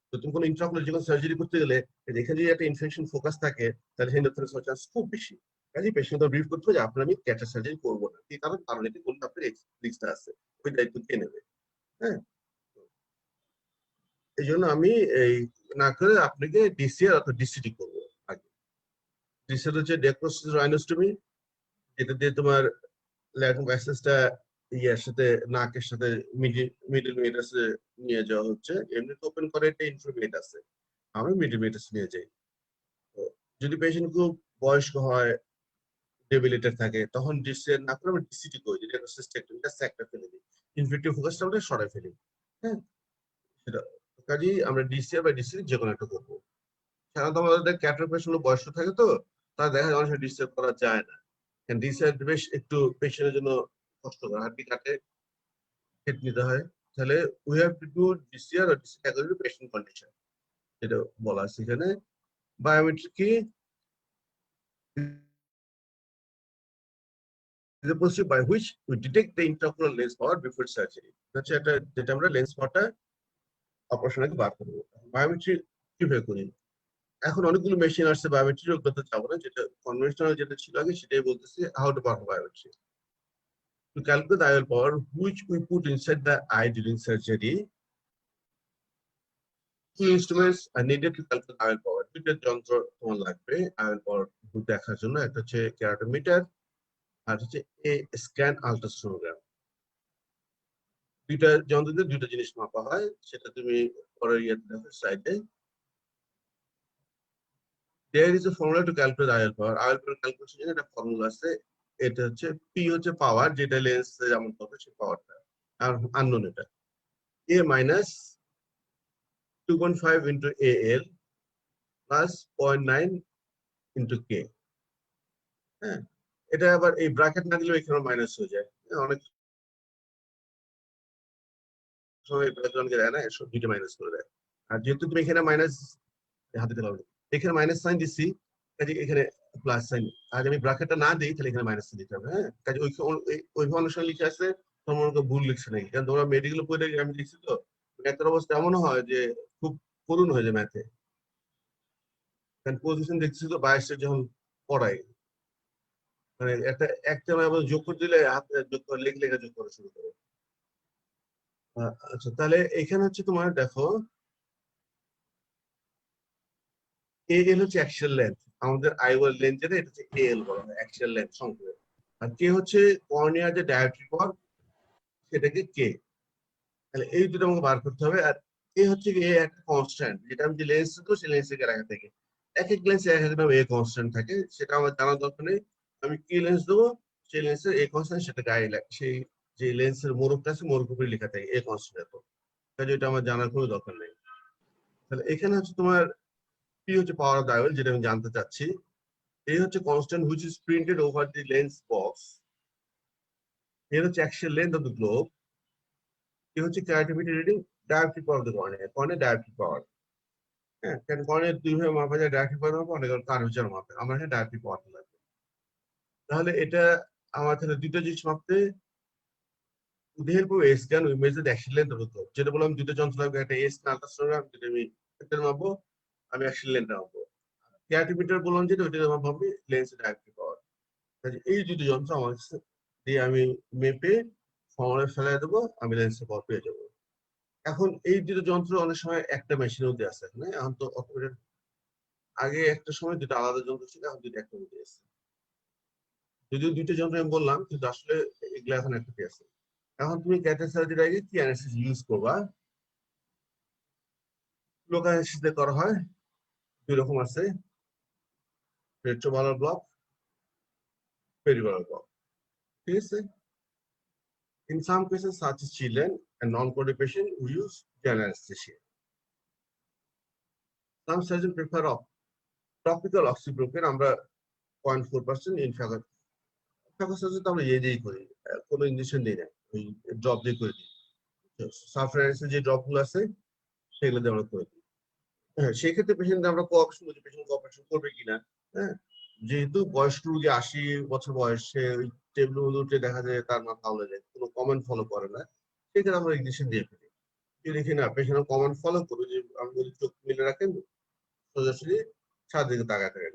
তো তুমি কোনো ইন্ট্রাকুলার যখন সার্জারি করতে গেলে এখানে যদি একটা ইনফেকশন ফোকাস থাকে তাহলে হেন্ডোথ্রাক্স হওয়ার চান্স খুব বেশি। কাজে পেশেন্টকে ব্রিফ করতে হবে যে আপনার আমি ক্যাটার সার্জারি করবো না, কি কারণ এটি করলে আপনার রিস্কটা আছে, ওই দায়িত্ব কে নেবে? হ্যাঁ, এই জন্য আমি এই না করে আপনাকে ডিসিআর অথবা ডিসিটি করবো আগে। ডিসিআর হচ্ছে ডেক্রোসিস রাইনোস্টমি, যেটা দিয়ে তোমার ল্যাকটিক অ্যাসিডটা ইয়ার সাথে নাকের সাথে মিডল মেটাসে নিয়ে যাওয়া হচ্ছে। এমনিতে ওপেন করে একটা ইনফ্লুমেট আছে, আমি মিডল মেটাস নিয়ে যাই। যদি পেশেন্ট খুব বয়স্ক হয়, ডেবিলিটেড থাকে, তখন ডিসিআর না করে আমরা ডিসিটি করি, যেটা সিস্টেক্টমিটা স্যাকটা ফেলে দিই, ইনফেক্টিভ ফোকাসটা আমরা সরাই ফেলি। হ্যাঁ, সেটা কাজেই আমরা ডিসিআর বা ডিসিটি যে কোনো একটা করবো। সাধারণত আমাদের ক্যাটার পেশেন্ট বয়স্ক থাকে, তো তারা দেখা যায় অনেক সময় ডিসিআর করা যায় না, কারণ ডিসিআর বেশ একটু পেশেন্টের জন্য কষ্টকর, হাড্ডি কাটে কেটে নিতে হয়। তাহলে we have to do DCR আর DCT according to patient condition, যেটা বলা আছে এখানে। বায়োমেট্রিক কি? the procedure by which we detect the intraocular lens power before surgery. হচ্ছে একটা যেটা আমরা লেন্স পাওয়ারটা অপারেশন আগে বার করবো। বায়োমেট্রি কিভাবে করি? এখন অনেকগুলো মেশিন আসছে, বায়োমেট্রি ওগুলোতে যাবো না, যেটা কনভেনশনাল যেটা ছিল আগে সেটাই বলতেছি, how to perform biometry. To calculate the IOL power which we put inside the eye during surgery, two instruments are needed to calculate IOL power. দুইটা যন্ত্র তোমার লাগবে IOL power দেখার জন্য, একটা হচ্ছে কেরাটোমিটার আর হচ্ছে স্ক্যান আলট্রাসোনোগ্রাম। দুইটা যন্ত্র দিয়ে দুইটা জিনিস মাপা হয়, সেটা তুমি পরের ইয়েতে দেখো সাইডে। There is a formula to calculate IOL power. IOL power calculation এর একটা ফর্মুলা আছে, এটা হচ্ছে P হচ্ছে পাওয়ার, যেটা লেন্স যেমন পাবে সেই পাওয়ারটা, আর আননোন এটা A minus 2.5 into AL plus 0.9 into K। হ্যাঁ, এটা আবার এই ব্র্যাকেট না দিলেও এখানে মাইনাস হয়ে যায়, অনেক সময় ব্র্যাকেট দেয় না, সব দুইটা মাইনাস করে দেয়। আর যেহেতু তুমি এখানে মাইনাস হাতে দিলাম, এখানে মাইনাস সাইন দিচ্ছি, কাজে এখানে প্লাস সাইন, আজ আমি ব্র্যাকেটটা না দিই তাহলে এখানে মাইনাস দিতে হবে। হ্যাঁ, কাজে ওইভাবে অনুসারে লিখে আছে, তোমার ভুল লিখছে নাকি, কারণ তোমরা মেডিকেল পড়ে আমি লিখছি তো, ম্যাথের অবস্থা এমন হয় যে খুব করুণ হয়ে যায় ম্যাথে, কারণ পজিশন দেখছি তো বায়াসটা যখন পড়াই, মানে একটা যোগ করে দিলে হাতে যোগ করে লেখা যোগ করা শুরু করে। আচ্ছা, তাহলে এখানে হচ্ছে তোমার দেখো এল হচ্ছে অ্যাক্সিয়াল লেন্থ, আমাদের আইওয়াল লেন্থ যেটা, এটা হচ্ছে এল বলা হয় অ্যাক্সিয়াল লেন্থ সংক্ষেপে। আর কে হচ্ছে কর্নিয়ার যে ডায়াপ্ট্রিক পাওয়ার, সেটাকে কে। তাহলে এই দুটো আমাকে বার করতে হবে। আর এ হচ্ছে কি একটা কনস্ট্যান্ট, যেটা আমি যে লেন্স দেবো সেই লেন্স থেকে রাখা থাকে, এক এক লেন্সে এক এক এ কনস্ট্যান্ট থাকে, সেটা আমার জানার দরকার নেই। আমি কি লেন্স দেবো সেই লেন্সের এ কনস্ট্যান্ট সেটা গায়ে সেই যে লেন্সের মোড়কটা আছে মোড়ক উপরে লেখা থাকে এ কনস্ট্যান্ট এত, কাজে এটা আমার জানার কোনো দরকার নেই। তাহলে এখানে হচ্ছে তোমার পি হচ্ছে পাওয়ার অফ ডায়োড, যেটা আমি জানতে চাচ্ছি। এই হচ্ছে constant which is printed over the lens box. এর হচ্ছে axial length of the globe. এ হচ্ছে creativity reading, dioptric power of the cornea, cornea dioptric power. হ্যাঁ, কারণ কর্নিয়া দুইভাবে মাপা যায়, ডায়োপ্ট্রিক পাওয়ার মাপা, অনেক কার্ভেচার মাপে, আমার এখানে ডায়োপ্ট্রিক পাওয়ার লাগবে। তাহলে এটা আমার তাহলে দুটো জিনিস মাপতে with the help of a scan we measure the axial length of the globe, যেটা বললাম দুটো যন্ত্র লাগবে, একটা এ স্ক্যান আল্ট্রাসোনোগ্রাফ, যেটা আমি একটা মাপবো, আমি অ্যাক্সিয়াল লেন্থটা মাপবো। ক্রিয়েটিভিটার বললাম যেটা ওইটা মাপবো লেন্সের ডায়োপ্ট্রিক পাওয়ার। এই দুটো যন্ত্র আমার কাছে দিয়ে আমি মেপে ফর্মুলায় ফেলাই দেবো, আমি লেন্সের পাওয়ার পেয়ে যাবো। এখন এই দুটো যন্ত্র অনেক সময় একটা মেশিনের মধ্যে আছে, না এখন তো অটোমেটেড। আগে একটা সময় দুটো আলাদা যন্ত্র ছিল, এখন দুটো একটা মধ্যে আছে। যদিও দুটো যন্ত্র আমি বললাম, কিন্তু আসলে এগুলো এখন একটাতে আছে। এখন তুমি ক্যাথেটার সার্জারির আগে কি অ্যানালিসিস ইউজ করবা? লোকাল অ্যানালিসিস দিয়ে করা হয়, দুই রকম আছে, রেট্রোভালার ব্লক, পেরিভালার ব্লক, ঠিক আছে? In some cases, such as children and non-coded patient, we use general anesthesia. Some surgeons prefer topical oxybutynin, আমরা 0.4% in ফাগোসাইড তো আমরা দিয়েই করি, কোনো ইনজেকশন দিই না, ওই ড্রপ দিয়ে করে দিই। সালফারাইসের যে ড্রপগুলো আছে সেগুলো দিয়ে আমরা করে দিই। হ্যাঁ, সেই ক্ষেত্রে পেশেন্ট আমরা কোঅপারেশন করি, পেশেন্ট কোঅপারেশন করবে কিনা। হ্যাঁ, যেহেতু বয়স্ক রোগী 80 বছর বয়সে ওই টেবিল উঠে দেখা যায় তার মাথা উড়ে যায়, কোনো কমেন্ট ফলো করে না, সেক্ষেত্রে আমরা ইনজেকশন দিয়ে ফেলি। দেখি না পেশেন্ট কমেন্ট ফলো করবে, যে আমি বলি চোখ মিলে রাখেন, সোজাসুজি সারাদিকে তাকায় থাকেন।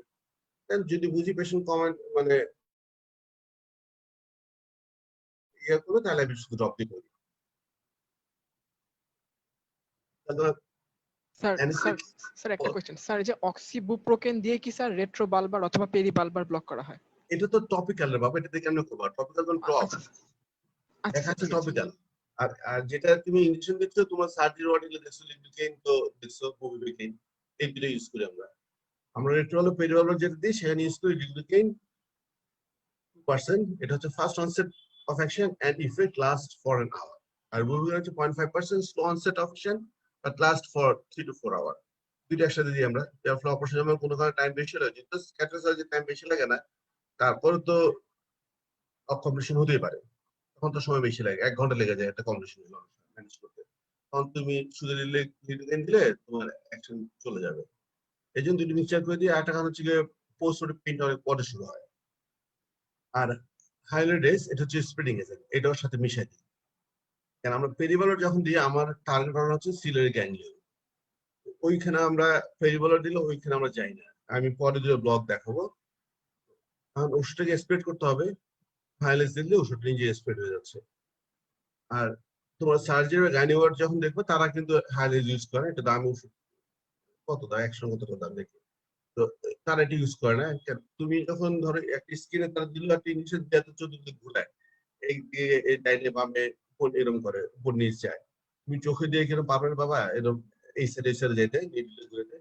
যদি বুঝি পেশেন্ট কমেন্ট মানে ইয়ে করবে, তাহলে আমি শুধু ড্রপ দিয়ে করি। স্যার স্যার স্যার একটা কোশ্চেন, স্যার এই যে অক্সিবুপ্রোকেন দিয়ে কি স্যার রেট্রোবালবার অথবা পেরিবালবার ব্লক করা হয়? এটা তো টপিক্যাল রে বাবা, এটা দিয়ে কেমনে করবা? টপিক্যাল কোন ড্রপ দেখাচ্ছে টপিক্যাল। আর যেটা তুমি ইনজেকশন দিচ্ছো তোমার সার্জারি ওয়ার্ডে দেখছো লিডোকেইন, তো দেখছো বুবিকেইন, এই দুটো ইউজ করি আমরা। আমরা রেট্রোভালার পেরিভালার যেটা দিই সেখানে ইউজ করি লিডোকেইন 2%, এটা হচ্ছে first onset of action and effect last for an hour. আর বুবিকেইন হচ্ছে 0.5% slow onset of action but last for 3 to 4 hour. দুইটা একসাথে দিই আমরা। যার ফলে অপারেশন যেমন কোনো কারণে টাইম বেশি লাগে, যেহেতু ক্যাথেটার সার্জারি টাইম বেশি লাগে না, তারপর তো কমপ্লিকেশন হতেই পারে, তখন তো সময় বেশি লাগে, 1 ঘন্টা লেগে যায় একটা কমপ্লিকেশন ম্যানেজ করতে। তখন তুমি শুধু লিডোকেইন দিলে তোমার অ্যাকশন চলে যাবে। এই জন্য দুটো মিক্সচার করে দিয়ে একটা কারণ হচ্ছে পোস্ট প্রিন্ট অনেক পরে শুরু হয়। আর হাইলাইডেস এটা হচ্ছে স্প্রেডিং এজেন্ট, এটার সাথে মিশাই দিই। কারণ আমরা পেরিভালার যখন দিই আমার টার্গেট করা হচ্ছে সিলিয়ারি গ্যাংলিয়ন, ওইখানে আমরা পেরিভালার দিলে ওইখানে আমরা যাই না। আমি পরে দুটো ব্লক দেখাবো। কারণ ওষুধটাকে স্প্রেড করতে হবে, হাইলাইডেস দিলে ওষুধটা নিজে স্প্রেড হয়ে যাচ্ছে। আর তোমার সার্জারি বা গাইনি ওয়ার্ড যখন দেখবে তারা কিন্তু হাইলাইডেস ইউজ করে, এটা দামি ওষুধ, কত দাম, 100 কত দাম দেখে, তো তারা এটা ইউজ করে না। তুমি যখন ধরো একটা স্কিনে তারা দিল একটা ইঞ্জেকশন দিয়ে চতুর্দিকে ঘুরায়, এই দিয়ে এই ডাইনে বামে এরকম করে উপর নিচ যায়, তুমি চোখে দিয়ে কিরকম পাবেন বাবা, এরকম এই সাইডে যাইতে ঘুরে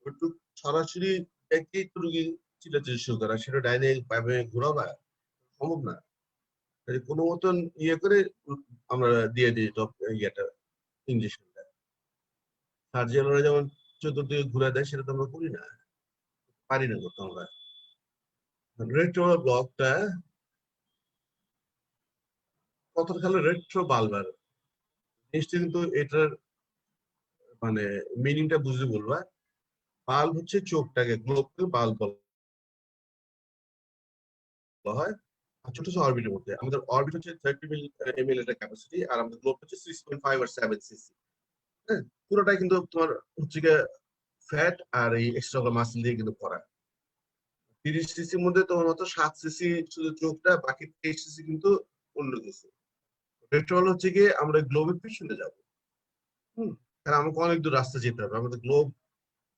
একটু সরাসরি একই রুগী চিল্লাচিল্লি শুরু করা, সেটা ডাইনে বামে ঘুরাবা সম্ভব না। কোনো মতন ইয়ে করে আমরা দিয়ে দিই ইয়েটা ইঞ্জেকশনটা। সার্জিয়ানরা যেমন চতুর্দিকে ঘুরে দেয়, সেটা তো আমরা করি না, পারি না করতে আমরা। রেট্রো ব্লকটা কতটা খেলে রেট্রো বালবার জিনিসটা, কিন্তু এটার মানে মিনিংটা বুঝতে বলবা। বাল্ব হচ্ছে চোখটাকে, গ্লোবকে বাল্ব বলা হয়। আর ছোট ছোট অরবিটের মধ্যে আমাদের অরবিট হচ্ছে 30 ml এর ক্যাপাসিটি, আর আমাদের গ্লোব হচ্ছে 6.5 আর 7 সিসি। হ্যাঁ, পুরোটাই কিন্তু তোমার হচ্ছে ফ্যাট আর এই এক্সট্রা মাসল দিয়ে কিন্তু করা। 30 সিসির মধ্যে তোমার মতো 7 সিসি শুধু চোখটা, বাকি 23 সিসি কিন্তু অন্য কিছু। পেট্রোল হচ্ছে গিয়ে আমরা গ্লোবের পিছনে যাবো। কারণ আমাকে অনেক দূর রাস্তা যেতে হবে, আমাদের গ্লোব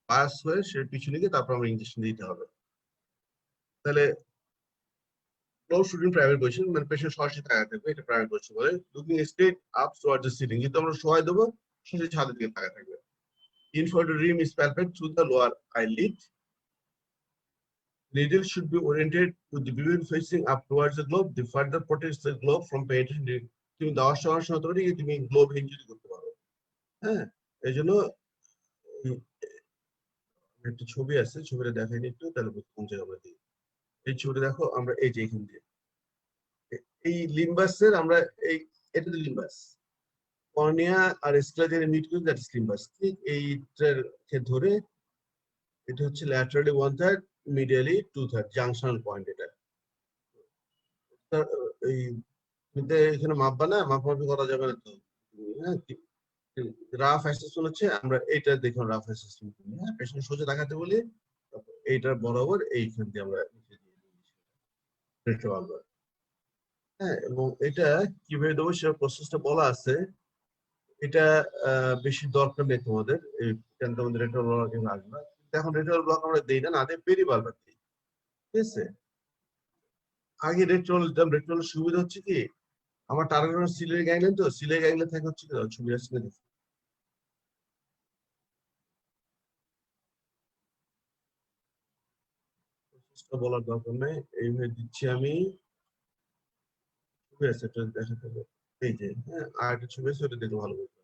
পাস হয়ে সে পিছনে গিয়ে তারপর আমরা ইঞ্জেকশন দিতে হবে। তাহলে ক্লোজ শুটিং প্রাইভেট পজিশন, মানে পেশেন্ট সরাসরি তাকায় থাকবে, এটা প্রাইভেট পজিশন বলে। Looking straight up toward the ceiling, যেহেতু আমরা শোয়াই দেবো সে ছাদের দিকে তাকায় থাকবে। Infrared rim is palpable through the lower eyelid. Needle should be oriented with the beam facing up towards the globe. The further protects the globe from penetration. তুমি দেওয়ার সময় সময় তুমি গ্লোব ইনজুরি করতে পারো। হ্যাঁ, এই জন্য একটা ছবি আছে, ছবিটা দেখাই একটু, তাহলে কোন জায়গায় আমরা দিই। এই ছবিটা দেখো, আমরা এই যে এখান দিয়ে এই লিম্বাসের আমরা এই এটা তো লিম্বাস, কর্নিয়া আর স্ক্লেরাল মিডকুল, দ্যাট ইজ লিম্বাস। ঠিক এইটাকে ধরে এটা হচ্ছে ল্যাটারালি 1/3, মিডিয়ালি 2/3 জাংশন পয়েন্ট। এটা এই এখানে মাপবা না, মাপামাপি করা যাবে না তো। হ্যাঁ, রাফ অ্যাসেসমেন্ট হচ্ছে আমরা এইটা দেখুন, রাফ অ্যাসেসমেন্ট। হ্যাঁ, পেশেন্ট সোজা দেখাতে বলি, এইটার বরাবর এইখান দিয়ে আমরা লিখে দিয়ে দিই রেট্রোভালভার। হ্যাঁ, এবং এটা কিভাবে দেবো সে প্রসেসটা বলা আছে। এটা বেশি দরকার নেই তোমাদের, এই তোমাদের রেট্রোভালভার কিন্তু আসবে না। এখন রেট্রোভালভার ব্লক আমরা দেই না, দেই পেরিভালভার দিই। ঠিক আছে, আগে রেট্রোভাল দিতাম। রেট্রোভালের সুবিধা হচ্ছে কি, আমার টার্গেট হলো সিলিয়ারি গ্যাংলিয়ন, তো সিলিয়ারি গ্যাংলিয়ন থাকে হচ্ছে কি, ছবি আসছে না দেখি। বলার দরকার নেই, এইভাবে দিচ্ছি আমি। ছবি আছে, এটা দেখাতে হবে। এই যে হ্যাঁ, আর একটা ছবি আছে, ওটা দেখে ভালো বুঝবে।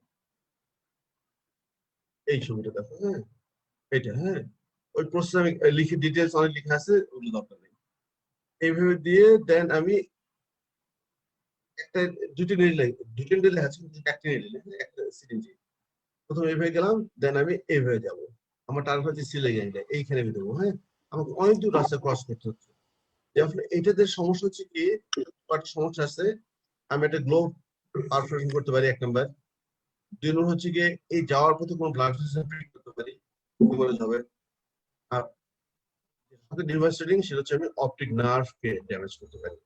এই ছবিটা দেখো, হ্যাঁ এটা, হ্যাঁ ওই প্রসেস আমি লিখে ডিটেলস অনেক লেখা আছে, ওগুলো দরকার নেই। এইভাবে দিয়ে দেন আমি একটা দুটি নিডল লেখা আছে, একটা নিডল, একটা সিরিঞ্জি। প্রথমে এইভাবে গেলাম, দেন আমি এইভাবে যাবো। আমার টার্গেট হচ্ছে সিলে গ্যাংটা, এইখানে আমি দেবো। হ্যাঁ, আমাকে অনেক দূর রাস্তা ক্রস করতে হচ্ছে। যার এটাতে সমস্যা হচ্ছে কি, সমস্যা আছে। আমি একটা গ্লোভ পারফরেশন করতে পারি, 1 নাম্বার। 2 নম্বর হচ্ছে গিয়ে এই যাওয়ার পথে কোনো ব্লাড ভেসেল করতে পারি, হবে। আর ডিভাস্টেটিং সেটা হচ্ছে আমি অপটিক নার্ভকে ড্যামেজ করতে পারি।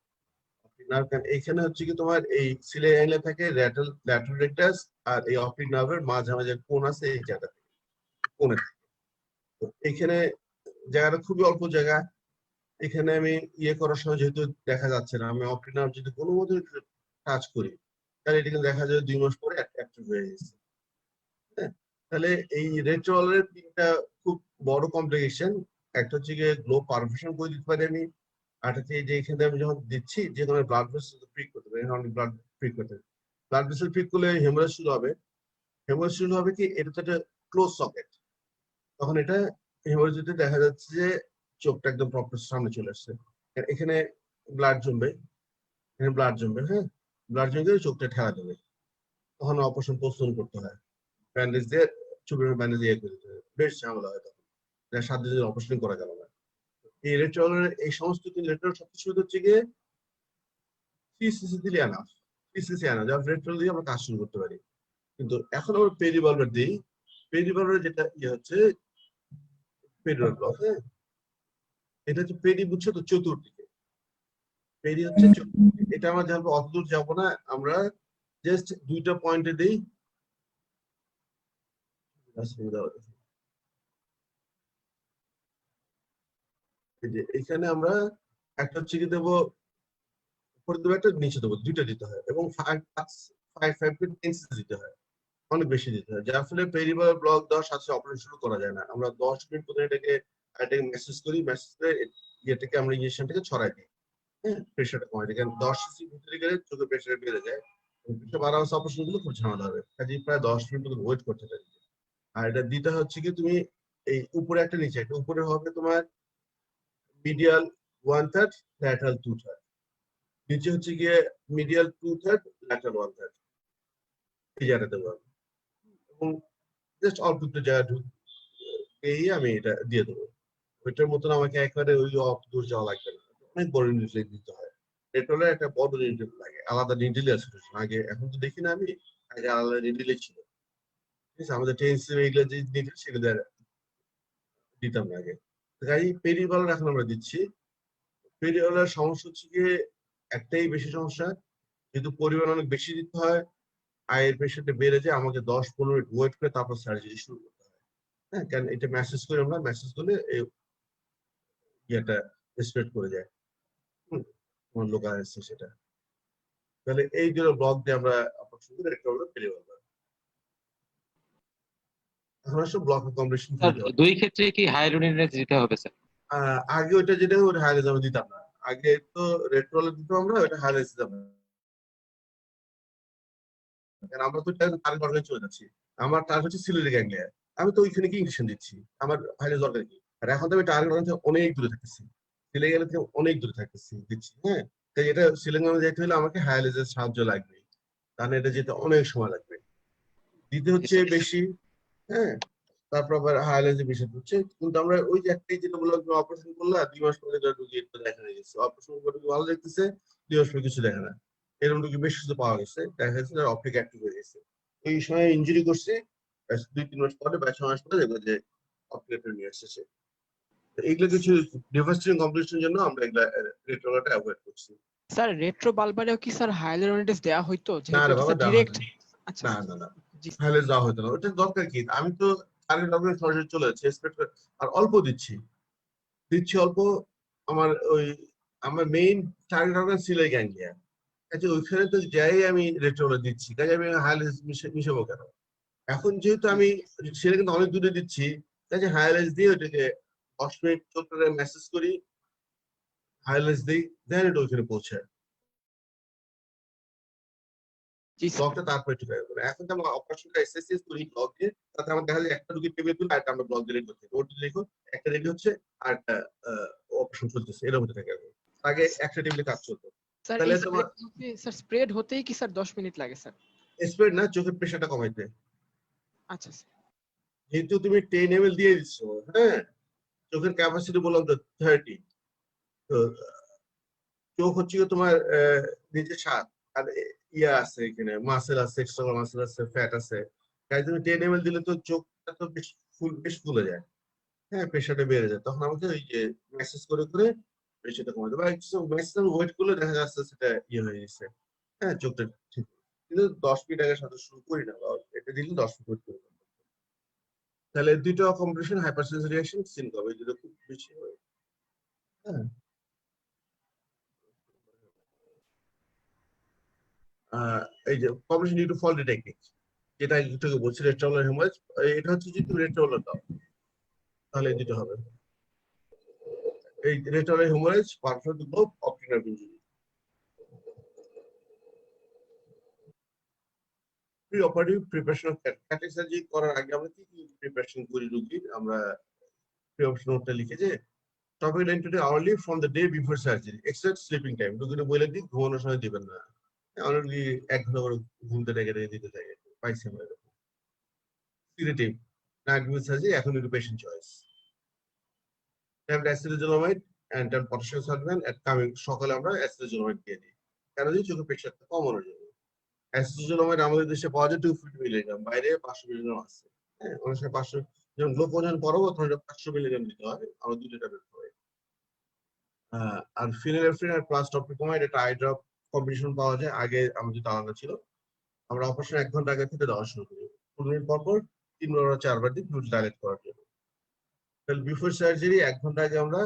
অপটিক নার্ভ, কারণ এইখানে হচ্ছে কি তোমার এই সিলিয়ারি অ্যাঙ্গেল থাকে ল্যাটারাল রেক্টাস, আর এই অপটিক নার্ভের মাঝামাঝি কোণ আছে, এই জায়গা কোণে থাকে। তো এইখানে জায়গাটা খুবই অল্প জায়গা। এখানে আমি ইয়ে করার সময় যেহেতু দেখা যাচ্ছে না, আমি অপটিক নার্ভ যদি কোনো মতে টাচ করি, তাহলে এটা কিন্তু দেখা যায় 2 মাস পরে অ্যাক্টিভ হয়ে গেছে। হ্যাঁ, তাহলে এই রেট্রোভালভারের 3টা খুব বড় কমপ্লিকেশন। একটা হচ্ছে গিয়ে গ্লো পারফেশন করে দিতে পারি আমি। আর হচ্ছে যে এখানে আমি যখন দিচ্ছি, যে কোনো ব্লাড ভেসেল ফ্রি করতে পারি, অনেক ব্লাড ফ্রি করতে পারি। ব্লাড ভেসেল ফ্রি করলে হেমোরেজ শুরু হবে। হেমোরেজ শুরু হবে কি, এটা তো একটা ক্লোজ সকেট, তখন এটা হেমোরেজিতে দেখা যাচ্ছে যে চোখটা একদম প্রপার সামনে চলে আসছে। এখানে ব্লাড জমবে, এখানে ব্লাড জমবে। হ্যাঁ, ব্লাড জমে গেলে চোখটা ঠেলা দেবে, তখন অপারেশন পোস্টপোন করতে হয়। ব্যান্ডেজ দিয়ে, চোখের ব্যান্ডেজ দিয়ে করে দিতে হয়, বেশ ঝামেলা হয় তখন। 7 দিনের অপারেশন করা গেল না। এই রেট্রোভালভারের এই সমস্ত রেট্রোভালভার সবচেয়ে হচ্ছে গিয়ে 3cc দিলে এনাফ। 3cc এনাফ, যার রেট্রোভালভার দিয়ে আমরা কাজ শুরু করতে পারি। কিন্তু এখন আমরা পেরিভালভার দিই। পেরিভালভার যেটা ইয়ে হচ্ছে পেরিভাল ব্লক। হ্যাঁ, এটা হচ্ছে পেরি, বুঝছো তো, চতুর্দিকে। পেরি হচ্ছে চতুর্দিকে। এটা আমরা যাবো, অতদূর যাবো না, আমরা জাস্ট 2টা পয়েন্টে দিই। এখানে আমরা একটা হচ্ছে কি দেবো, উপরে দেবো একটা, নিচে দেবো, 2টা দিতে হয়, এবং 5 to 10 cc দিতে হয়, অনেক বেশি দিতে হয়। যার ফলে পেরিভাল ব্লক দেওয়ার সাথে অপারেশন শুরু করা যায় না। আমরা 10 মিনিট পরে এটাকে মেসেজ করি, মেসেজ করে ইয়েটাকে আমরা ইঞ্জেকশনটাকে ছড়াই দিই। হ্যাঁ, প্রেশারটা কমাই দিই, কারণ 10 cc ভিতরে গেলে চোখের প্রেশার বেড়ে যায়। প্রেশার বাড়া অপারেশন গুলো খুব ঝামেলা হবে, কাজে প্রায় 10 মিনিট ওয়েট করতে পারি। আর এটা দিতে হচ্ছে কি, তুমি এই উপরে একটা, নিচে একটা। উপরে হবে তোমার মিডিয়াল 1/3, ল্যাটারাল 2/3। নিচে হচ্ছে গিয়ে মিডিয়াল 2/3, ল্যাটারাল 1/3। এই জায়গাটা দেবো আমি, এবং জাস্ট অল্প একটু জায়গা এই আমি এটা দিয়ে দেবো। ওইটার মতন আমাকে একবারে ওই দূর যাওয়া লাগবে না, অনেক বড় নিডল দিতে হয়। পেট্রোলের একটা বড় নিডল লাগে, আলাদা নিডল আছে আগে, এখন তো দেখি না আমি, আগে আলাদা নিডলই ছিল। ঠিক আছে, আমাদের টেন্সিভ এইগুলো যে নিডল, সেগুলো দিতাম না আগে। তাই পেরিভালর এখন আমরা দিচ্ছি। পেরিভালের সমস্যা হচ্ছে গিয়ে একটাই বেশি সমস্যা, যেহেতু পরিমাণ অনেক বেশি দিতে হয়, আয়ের প্রেশারটা বেড়ে যায়, আমাকে 10-15 মিনিট ওয়েট করে তারপর সার্জারি শুরু করতে হয়। হ্যাঁ, কারণ এটা মেসেজ করে, আমরা মেসেজ করলে ইয়েটা স্প্রেড করে যায়। কোন লোক আসছে সেটা। তাহলে এই দুটো ব্লক দিয়ে আমরা অপারেশন করে একটা হলো পেরিভালভার। এখন আসলে ব্লক কম্বিনেশন স্যার, দুই ক্ষেত্রে কি হাইড্রোনিনেজ দিতে হবে স্যার? আগে ওটা যেটা ওটা হাইলাইট আমরা দিতাম না, আগে তো রেট্রোল দিতাম আমরা, ওটা হাইলাইট দিতাম না, কারণ আমরা তো টার্গেট অর্গানে চলে যাচ্ছি। আমার টার্গেট হচ্ছে সিলিয়ারি গ্যাংলিয়া, আমি তো ওইখানে কি ইনজেকশন দিচ্ছি, আমার হাইলাইট দরকার কি? আর এখন তো আমি টার্গেট অর্গান থেকে অনেক দূরে থাকতেছি, সিলিয়ারি গ্যাংলিয়া থেকে অনেক দূরে থাকতেছি দিচ্ছি, হ্যাঁ। তাই এটা সিলিয়ারি গ্যাংলিয়া যেতে হলে আমাকে হাইলাইটের সাহায্য লাগবে, কারণ এটা যেতে অনেক সময় লাগবে, দিতে হচ্ছে বেশি, হ্যাঁ। তারপর আবার হাইলাইটের বেশি হচ্ছে, কিন্তু আমরা ওই যে একটাই যেটা বললাম, অপারেশন করলে 2 মাস পরে রুগী দেখা গেছে, অপারেশন করে ভালো দেখতেছে, 2 মাস পরে কিছু দেখে না, এরকম রুগী বেশ কিছু পাওয়া গেছে, দেখা যাচ্ছে তার অপটিক অ্যাক্টিভ হয়ে গেছে, এই সময় ইনজুরি করছে, 2-3 মাস পরে বা 6 মাস পরে দেখবো যে অপটিক নিয়ে এসেছে। এইগুলো কিছু ডিভাস্টিং কমপ্লিকেশনের জন্য আমরা এগুলা রেট্রোগাটা অ্যাভয়েড করছি। স্যার রেট্রো বালবারেও কি স্যার হাইলোরোনিডেস দেওয়া হইতো, না যেহেতু রে এটা বাবা, দেওয়া হয় ডিরেক্ট? না। আচ্ছা না স্যার। না না, জি তাহলে যাওয়া হতো না, ওটা দরকার কি? আমি তো টার্গেট অর্গানে সরাসরি চলে যাচ্ছি, এক্সপেক্ট আর অল্প দিচ্ছি, অল্প। আমার ওই আমার মেইন টার্গেট অর্গান সিলাই গ্যাংলিয়া, কাজে ওইখানে তো যাই আমি রেট্রোলা দিচ্ছি, কাজে আমি হাইলাইট মিশাবো কেন? এখন যেহেতু জি আমি সেটা কিন্তু অনেক দূরে দিচ্ছি, কাজে হাইলাইট দিয়ে ওটাকে 10 মিনিট চোখটা মেসেজ করি, হাইলাইট দিই, দেন এটা ওইখানে পৌঁছায় জি স্যার। ব্লকটা, তারপরে ঠিক হয়ে যাবে। এখন তো আমরা অপারেশনটা এসএসএস করি ব্লক দিয়ে, তাতে আমার দেখা যায় একটা রুগী টেবিলে তুলে আর আমরা ব্লক দিয়ে রেডি করতে, ওটি লিখো একটা রেডি হচ্ছে আর একটা অপারেশন চলতেছে, এরকম হতে থাকে। আগে একটা টেবিলে কাজ চলতো। স্যার তাহলে এই তোমার স্প্রেড হতে, স্যার স্প্রেড হতেই কি স্যার 10 মিনিট লাগে স্যার? স্প্রেড না, চোখের প্রেশারটা কমাইতে, আচ্ছা স্যার। যেহেতু তুমি 10 ml দিয়ে দিচ্ছ, হ্যাঁ, চোখের ক্যাপাসিটি বললাম তো 30, তো চোখ হচ্ছে কি তোমার নিজে স্বাদ, আর ইয়া আছে এখানে, মাসেল আছে, এক্সট্রা মাসেল আছে, ফ্যাট আছে, তাই তুমি 10 ml দিলে তো চোখটা তো বেশ ফুলে যায়, হ্যাঁ, প্রেশারটা বেড়ে যায়, তখন আমাকে ওই যে মেসেজ করে করে প্রেশারটা কমাতে, বা কিছু মেসেজ ওয়েট করলে দেখা যাচ্ছে সেটা ইয়ে হয়ে গেছে, হ্যাঁ, চোখটা ঠিক। কিন্তু 10 মিনিট আগে সাথে শুরু করি না, বা এটা দিলে 10 মিনিট করি না। তাহলে দুইটা কম্বিনেশন হাইপার সেন্সিটাইজেশন সিনকোপ, এই দুটো খুব বেশি হয়, হ্যাঁ। এই যে combination due to fault technique, যেটা একটু আগে বলছি, রেট্রোলার হেমারেজ, এটা হচ্ছে যে তুমি রেট্রোলার দাও, তাহলে এই দুটো হবে, এই রেট্রোলার haemorrhage, perfect globe, optic nerve injury. Pre operative preparation of cataract surgery করার আগে আমরা কি কি প্রিপারেশন করি রোগীর, আমরা প্রি অপারেশন নোটটা লিখে যে topic line today hourly from the day before surgery except sleeping time, রোগীরা বলে দিই ঘুমানোর সময় দিবেন না, অনেক রোগী 1 ঘন্টা করে ঘুমতে রেখে দিতে থাকে, পাইছি আমরা এরকম। সিডেটিভ নাইট বিফোর সার্জারি এখন একটু patient choice, tablet acetazolamide and tablet potassium sulphate at coming, সকালে আমরা অ্যাসিডোজোলামাইড দিয়ে দিই, কেন দিই? চোখের প্রেশারটা কমানোর জন্য। অ্যাসিডোজোলামাইড আমাদের দেশে পাওয়া যায় 250 মিলিগ্রাম, বাইরে 500 মিলিগ্রাম আছে, হ্যাঁ, অনেক সময় 500, যখন লো পর্যন্ত পড়াবো তখন 500 মিলিগ্রাম দিতে হয়, আমরা 2টা ট্যাবলেট খাওয়াই। আর ফিনাইলেফ্রিন আর প্লাস টপিকোমাইড, এটা আই ড্রপ কম্বিনেশন পাওয়া যায়, আগে আমাদের আলাদা ছিল, আমরা অপারেশন 1 ঘন্টা আগে থেকে দেওয়া শুরু করি, 15 মিনিট পর পর 3 বার বা 4 বার দিই ফ্লুইড ডাইলেট করার জন্য। তাহলে বিফোর সার্জারি 1 ঘন্টা আগে আমরা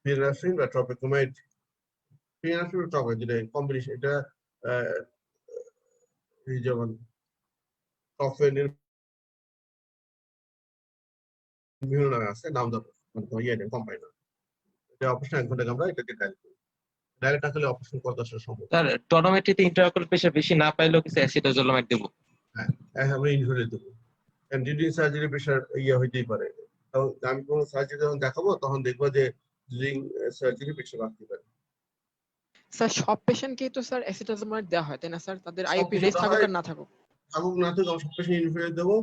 ফিনাইলেফ্রিন বা টপিকোমাইড, ফিনাইলেফ্রিন বা টপিক যেটা কম্বিনেশন, এটা এই যেমন টফেনের বিভিন্ন নামে আছে, নাম ধরো মানে ইয়ে কোম্পানি না, এটা অপারেশন 1 ঘন্টা আগে আমরা এটাকে ডাইলেট করি, ডাইলেট না করলে অপারেশন করতে আসলে সম্ভব না। স্যার টনোমেট্রিতে ইন্ট্রাঅকুলার প্রেশার বেশি না পাইলেও কিছু অ্যাসিডোজোলামাইড দেবো? হ্যাঁ, আমরা ইনহেলে দেবো, কারণ ডিউরিং সার্জারি প্রেশার ইয়ে হইতেই পারে, তখন আমি কোনো সার্জারি যখন দেখাবো তখন দেখবো যে ডিউরিং সার্জারি প্রেশার বাড়তে পারে। স্যার সব পেশেন্টকেই তো স্যার অ্যাসিটাজোমাইড দেওয়া হয় তাই না স্যার? তাদের সব আইওপি রেস পেশেন্ট থাকুক হয়, আর না থাকুক। থাকুক না থাকুক আমরা সব পেশেন্ট ইনহেলে দেবো,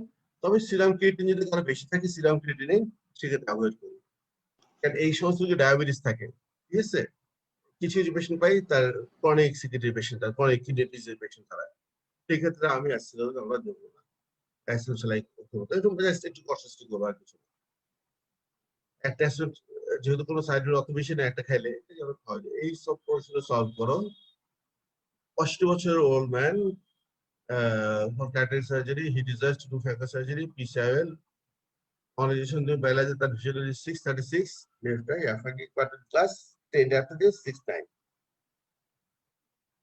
তবে সিরাম ক্রিয়েটিনিন যদি কারো বেশি থাকে, সিরাম ক্রিয়েটিনিন সেক্ষেত্রে অ্যাভয়েড করি, কারণ এই সমস্ত যদি ডায়াবেটিস থাকে, ঠিক আছে, কিছু কিছু পেশেন্ট পাই তার ক্রনিক সিকিউরিটি পেশেন্ট, তার ক্রনিক কিডনি ডিজিজ পেশেন্ট, তারা সেক্ষেত্রে আমি অ্যাসিডোজ আমরা দেবো না, অ্যাসিডোজ লাইক করবো, একটু একটু কষ্ট করবো আর কিছু। একটা অ্যাসিড যেহেতু কোনো সাইড অত বেশি না, একটা খাইলে এই সব প্রশ্ন সলভ করো। 80 বছরের old man, for cataract surgery, he desires to do facet surgery, PCIL, organization doing biology, তার visual is 636, left eye, aphakic pattern class, 10 after this, 69.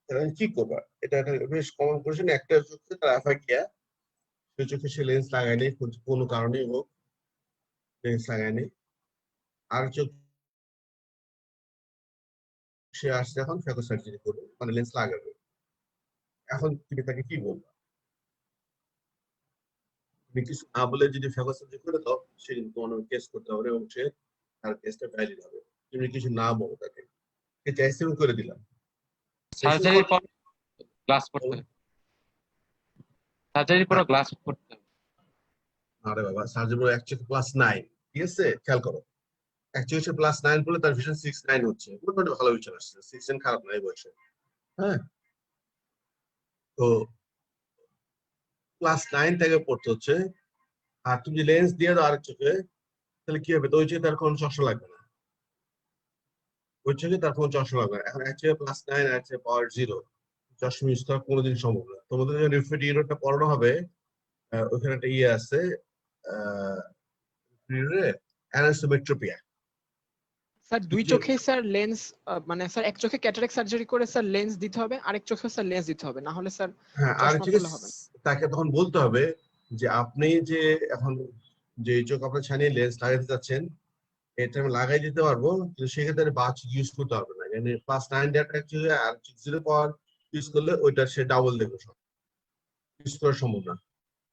তাহলে কি করবা? এটা একটা বেশ কমন কোয়েশ্চেন, একটা চোখে তার অ্যাফাকিয়া, সে চোখে সে লেন্স লাগায়নি কোনো কারণেই হোক, লেন্স লাগায়নি, আর চোখ সে আসছে এখন ফেকো সার্জারি করবে, মানে লেন্স লাগাবে। এখন তুমি তাকে কি বলবো? তুমি কিছু না বলে যদি ফেকো সার্জারি করে দাও, সে কিন্তু তোমার কেস করতে হবে এবং সে তার কেসটা ভ্যালিড হবে। তুমি কিছু না বলো তাকে, চাইছে করে দিলাম। সার্জারির পর গ্লাস পড়তে হবে, সার্জারির পর গ্লাস পড়তে হবে। আরে বাবা, সার্জারি এক চোখে +9, ঠিক আছে? খেয়াল করো, এক চোখে +9 বলে তার ভিশন 6/9 হচ্ছে, মোটামুটি ভালো ভিশন আসছে, 6 খারাপ না এই বয়সে। হ্যাঁ, তো +9 থেকে পড়তে হচ্ছে। আর তুমি যদি লেন্স দিয়ে দাও আরেক চোখে, তাহলে কি হবে? তো ওই চোখে তার কোনো চশমা লাগবে না, ওই চোখে তার কোনো চশমা লাগবে না। এখন এক চোখে +9 আর এক চোখে পাওয়ার 0, চশমা ইউজ করা কোনোদিন সম্ভব না। তোমাদের যে রিফ্রেড ইউরোটা পড়ানো হবে, ওখানে একটা ইয়ে আছে, অ্যানাসোমেট্রোপিয়া। স্যার দুই চোখেই স্যার লেন্স, মানে স্যার এক চোখে ক্যাটারাক্ট সার্জারি করে স্যার লেন্স দিতে হবে, আরেক চোখে স্যার লেন্স দিতে হবে, না হলে স্যার হ্যাঁ, আর চশমা চোখে পরলে হবে না। তাকে তখন বলতে হবে যে আপনি যে এখন যে চোখ আপনার ছানিয়ে লেন্স লাগাইতে চাচ্ছেন, এটা আমি লাগাই দিতে পারবো, কিন্তু সেক্ষেত্রে বাচ ইউজ করতে হবে না। মানে +9 ডেটা অ্যাকচুয়ালি আর 0 পাওয়ার ইউজ করলে ওইটা সে ডাবল দেখবে, সব ইউজ করা সম্ভব না।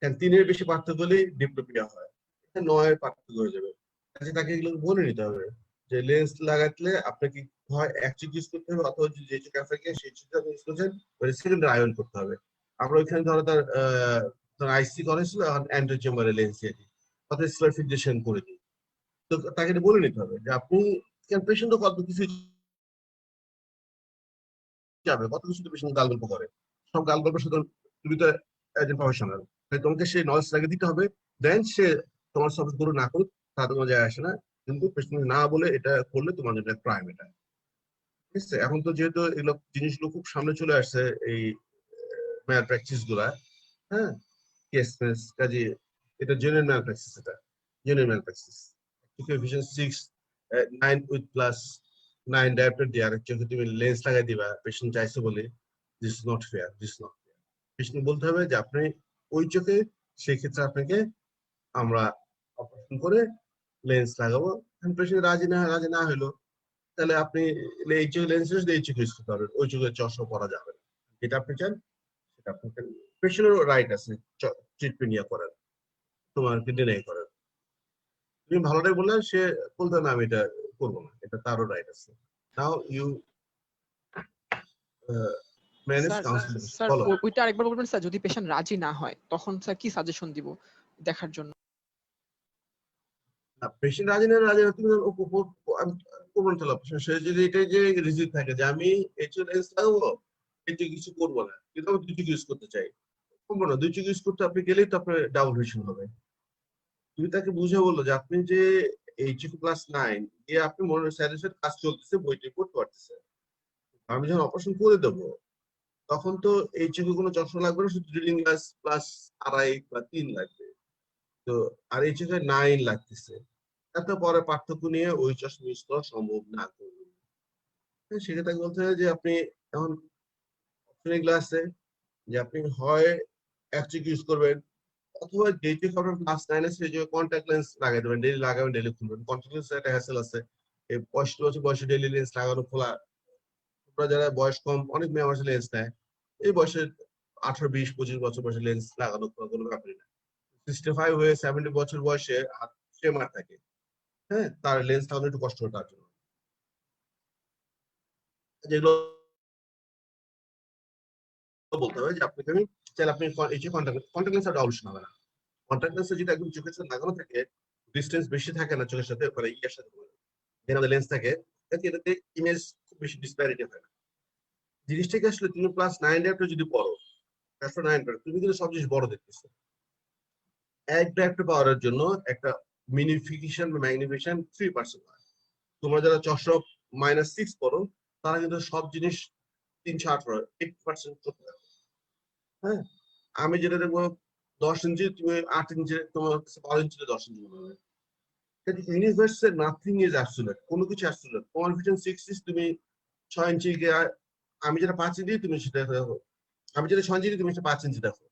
কারণ 3-এর বেশি পার্থক্য হলেই ডিপ্লোপিয়া হয়, এটা 9-এর পার্থক্য হয়ে যাবে। কাজে তাকে এগুলো বলে নিতে হবে যে লেন্স লাগাইলে আপনাকে হয় এক চোখ ইউজ করতে হবে, অথবা যে চোখ থাকে সেই চোখটা ইউজ করছেন ওই সেকেন্ডারি আয়ন করতে হবে। আমরা ওইখানে ধরো তার আইসি করেছিল, এখন অ্যান্ড্রয়েড চেম্বারে লেন্স দিয়ে দিই, অথবা স্লারিফিকেশন করে দিই। তো তাকে এটা বলে নিতে হবে যে আপনি পেশেন্ট তো কত কিছু যাবে, কত কিছু তো পেশেন্ট গাল গল্প করে, সব গাল গল্পের সাথে তুমি তো একজন প্রফেশনাল, তাই তোমাকে সেই নলেজ লাগিয়ে দিতে হবে। দেন সে তোমার সাপোর্ট করুক না করুক তা তোমার যায় আসে না, কিন্তু পেশেন্ট না বলে এটা করলে তোমার জন্য ক্রাইম এটা, ঠিক আছে? এখন তো যেহেতু এগুলো জিনিসগুলো খুব সামনে চলে আসছে, এই ম্যাল প্র্যাকটিস গুলা, হ্যাঁ, কেস মেস, কাজে এটা জেনুইন ম্যাল প্র্যাকটিস, এটা genuine mal practice. Vision 6/9 with +9 dioptre দিয়ে আরেক চোখে তুমি লেন্স লাগাই দিবা পেশেন্ট চাইছে বলে, this is not fair, this not fair. Patient বলতে হবে যে আপনি ওই চোখে, সেই ক্ষেত্রে আপনাকে আমরা অপারেশন করে লেন্স লাগাবো। পেশেন্ট রাজি না হলো, তাহলে আপনি এই চোখে লেন্স এই চোখে ইউজ করতে পারবেন, ওই চোখে চশমা পরা যাবে না। যেটা আপনি চান সেটা আপনি চান, পেশেন্টেরও রাইট আছে ট্রিটমেন্ট ইয়ে করার, তোমার ডিনাই করার। তুমি ভালোটাই বললে, সে বলতে না আমি এটা করবো না, এটা তারও রাইট আছে। Now you manage sir counselling. Sir বলো। ওইটা আরেকবার বলবেন স্যার, যদি পেশেন্ট রাজি না হয় তখন স্যার কি সাজেশন দিব দেখার জন্য? পেশেন্ট রাজি না তুমি করবো না, তাহলে সে যদি এটা যে রিজিট থাকে যে আমি এইচএলএস লাগাবো, এতে কিছু করবো না, কিন্তু আমি দুই চোখ ইউজ করতে চাই, করবো না। দুই চোখ ইউজ করতে আপনি গেলেই তো আপনার ডাবল ভিশন হবে। তুমি তাকে বুঝে বললো যে আপনি যে HQ+9 দিয়ে আপনি মনে হয় স্যারের কাজ চলতেছে, বইটি করতে পারতেছে, আমি যখন অপারেশন করে দেবো তখন তো এই চোখে কোনো চশমা লাগবে না, শুধু রিডিং গ্লাস +2.5 বা 3 লাগবে। তো আর এই চোখে 9 লাগতেছে, এত পরে পার্থক্য নিয়ে ওই চশমা ইউজ করা সম্ভব না। সেক্ষেত্রে বলতে হয় যে আপনি এখন অপশন এগুলো আছে যে আপনি হয় এক চোখ ইউজ করবেন, অথবা যে চোখ আপনার +9 আছে সেই চোখে কন্ট্যাক্ট লেন্স লাগাই দেবেন, ডেইলি লাগাবেন, ডেইলি খুলবেন। কন্ট্যাক্ট লেন্স একটা হ্যাসেল আছে, এই 65 বছর বয়সে ডেইলি লেন্স লাগানো খোলা, তোমরা যারা বয়স কম, অনেক মেয়ে আমার লেন্স নেয় এই বয়সে, 18, 20, 25 বছর বয়সে লেন্স লাগানো খোলা কোনো ব্যাপারই না। 65 হয়ে 70 বছর বয়সে হাত মার থাকে, হ্যাঁ, তার লেন্স লাগানো একটু কষ্ট হয় তার জন্য। যেগুলো বলতে হবে যে আপনাকে আমি চাইলে আপনি এই যে কন্ট্যাক্ট লেন্স একটা অবশ্যই হবে না। কন্ট্যাক্ট লেন্স যেটা একদম চোখের সাথে লাগানো থাকে, ডিস্টেন্স বেশি থাকে না চোখের সাথে, মানে ইয়ের সাথে যেখানে লেন্স থাকে, এটাতে ইমেজ খুব বেশি ডিসপ্যারিটি হয় না। জিনিসটাকে আসলে তুমি +9 যদি পড়ো, +9 তুমি কিন্তু সব জিনিস বড় দেখতেছো। এক ডায়োপ্টার পাওয়ারের জন্য একটা মিনিফিকেশন বা ম্যাগনিফিকেশন 3% হয়। তোমরা যারা চশমা -6 পড়ো, তারা কিন্তু সব জিনিস 318 8% করতে পারো। হ্যাঁ, আমি যেটা দেখবো 10 ইঞ্চি, তুমি 8 ইঞ্চি, তোমার 12 ইঞ্চিতে 10 ইঞ্চি মনে হবে। ইউনিভার্সে নাথিং ইজ অ্যাবসলিউট, কোনো কিছু অ্যাবসলিউট। তোমার ভিশন 6 ইঞ্চ, তুমি 6 ইঞ্চি, আমি যেটা 5 ইঞ্চি তুমি সেটা দেখো, আমি যেটা 6 ইঞ্চি তুমি সেটা 5 ইঞ্চি দেখো।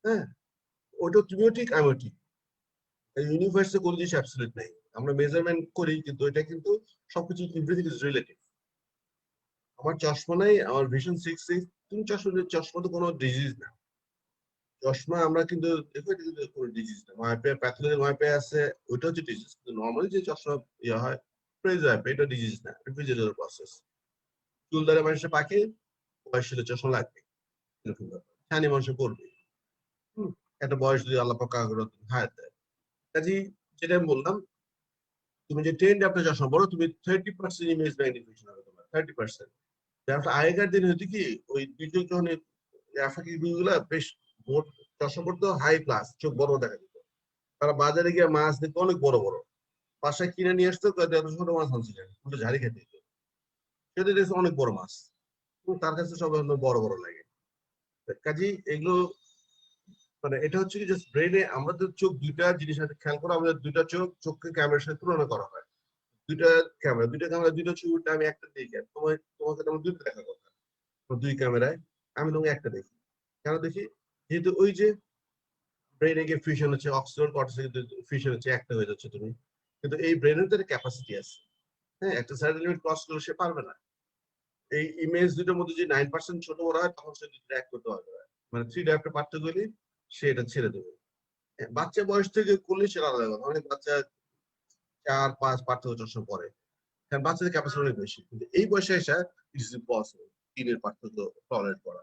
হ্যাঁ, ওটা তুমিও ঠিক, আমিও ঠিক। ইউনিভার্সে কোনো জিনিস অ্যাবসলিউট নাই। আমরা মেজারমেন্ট করি কিন্তু এটা কিন্তু সবকিছু এভরিথিং ইজ রিলেটিভ। আমার চশমা নাই, আমার ভিশন 6 তুমি চশমা তো কোনো ডিজিজ না। চশমা আমরা কিন্তু দেখো এটা কিন্তু কোনো ডিজিজ না। মায়োপিয়া, প্যাথোলজি মায়োপিয়া আছে, ওইটা হচ্ছে ডিজিজ। কিন্তু নর্মালি যে চশমা ইয়ে হয় প্রেজায়োপিয়া, এটা ডিজিজ না, এটা ফিজিওলজিক্যাল প্রসেস। চুল দাঁড়িয়ে মানুষের পাকে বয়স হলে চশমা লাগবে, এরকম ব্যাপার। ছানি মানুষের পড়বে। একটা বয়স যদি আল্লাহ পাক কারো হায়াত দেয়। কাজেই যেটা আমি বললাম, তুমি যে 10 আপনার চশমা বড়, তুমি 30% ইমেজ ম্যাগনিফিকেশন হবে তোমার, 30%। আগেকার দিনে হচ্ছে কি ওই দুইজন যখন আফ্রিকি গুলা বেশ চশমা পড়তো হাই ক্লাস, চোখ বড় দেখা যেত। তারা বাজারে গিয়ে মাছ দেখতো অনেক বড় বড়, বাসায় কিনে নিয়ে আসতো, এত ছোট মাছ আনছিলেন, পুরো ঝাড়ি খেতে দিত। সেটা দেখছে অনেক বড় মাছ, তার কাছে সব বড় বড় লাগে। কাজেই এগুলো মানে এটা হচ্ছে কি জাস্ট ব্রেনে আমাদের চোখ দুইটা জিনিস আছে খেয়াল করো, আমাদের দুইটা চোখকে ক্যামেরার সাথে তুলনা করা হয়। দুইটা ক্যামেরা দুইটা ছবিটা আমি একটা দেখি, তোমাকে তোমার দুইটা দেখা কথা, দুই ক্যামেরায় আমি তোমাকে একটা দেখি। কেন দেখি? যেহেতু ওই যে ব্রেনে গিয়ে ফিউশন হচ্ছে, অক্সিজেন কর্টিসল ফিউশন হচ্ছে, একটা হয়ে যাচ্ছে তুমি। কিন্তু এই ব্রেনের তো একটা ক্যাপাসিটি আছে, হ্যাঁ, একটা সার্টেন লিমিট ক্রস করলে সে পারবে না। এই ইমেজ দুটোর মধ্যে যে 9% ছোট বড় হয়, তখন সে দুটো এক করতে পারবে না। মানে 3 ডায়াপ্টার পার্থক্য হলে সে এটা ছেড়ে দেবে। বাচ্চা বয়স থেকে করলে সেটা আলাদা কথা, অনেক বাচ্চা 4-5 পার্থক্য চশমা পরে, কারণ বাচ্চাদের ক্যাপাসিটি অনেক বেশি। কিন্তু এই বয়সে এসে ইটস ইম্পসিবল 3-এর পার্থক্য টলারেট করা।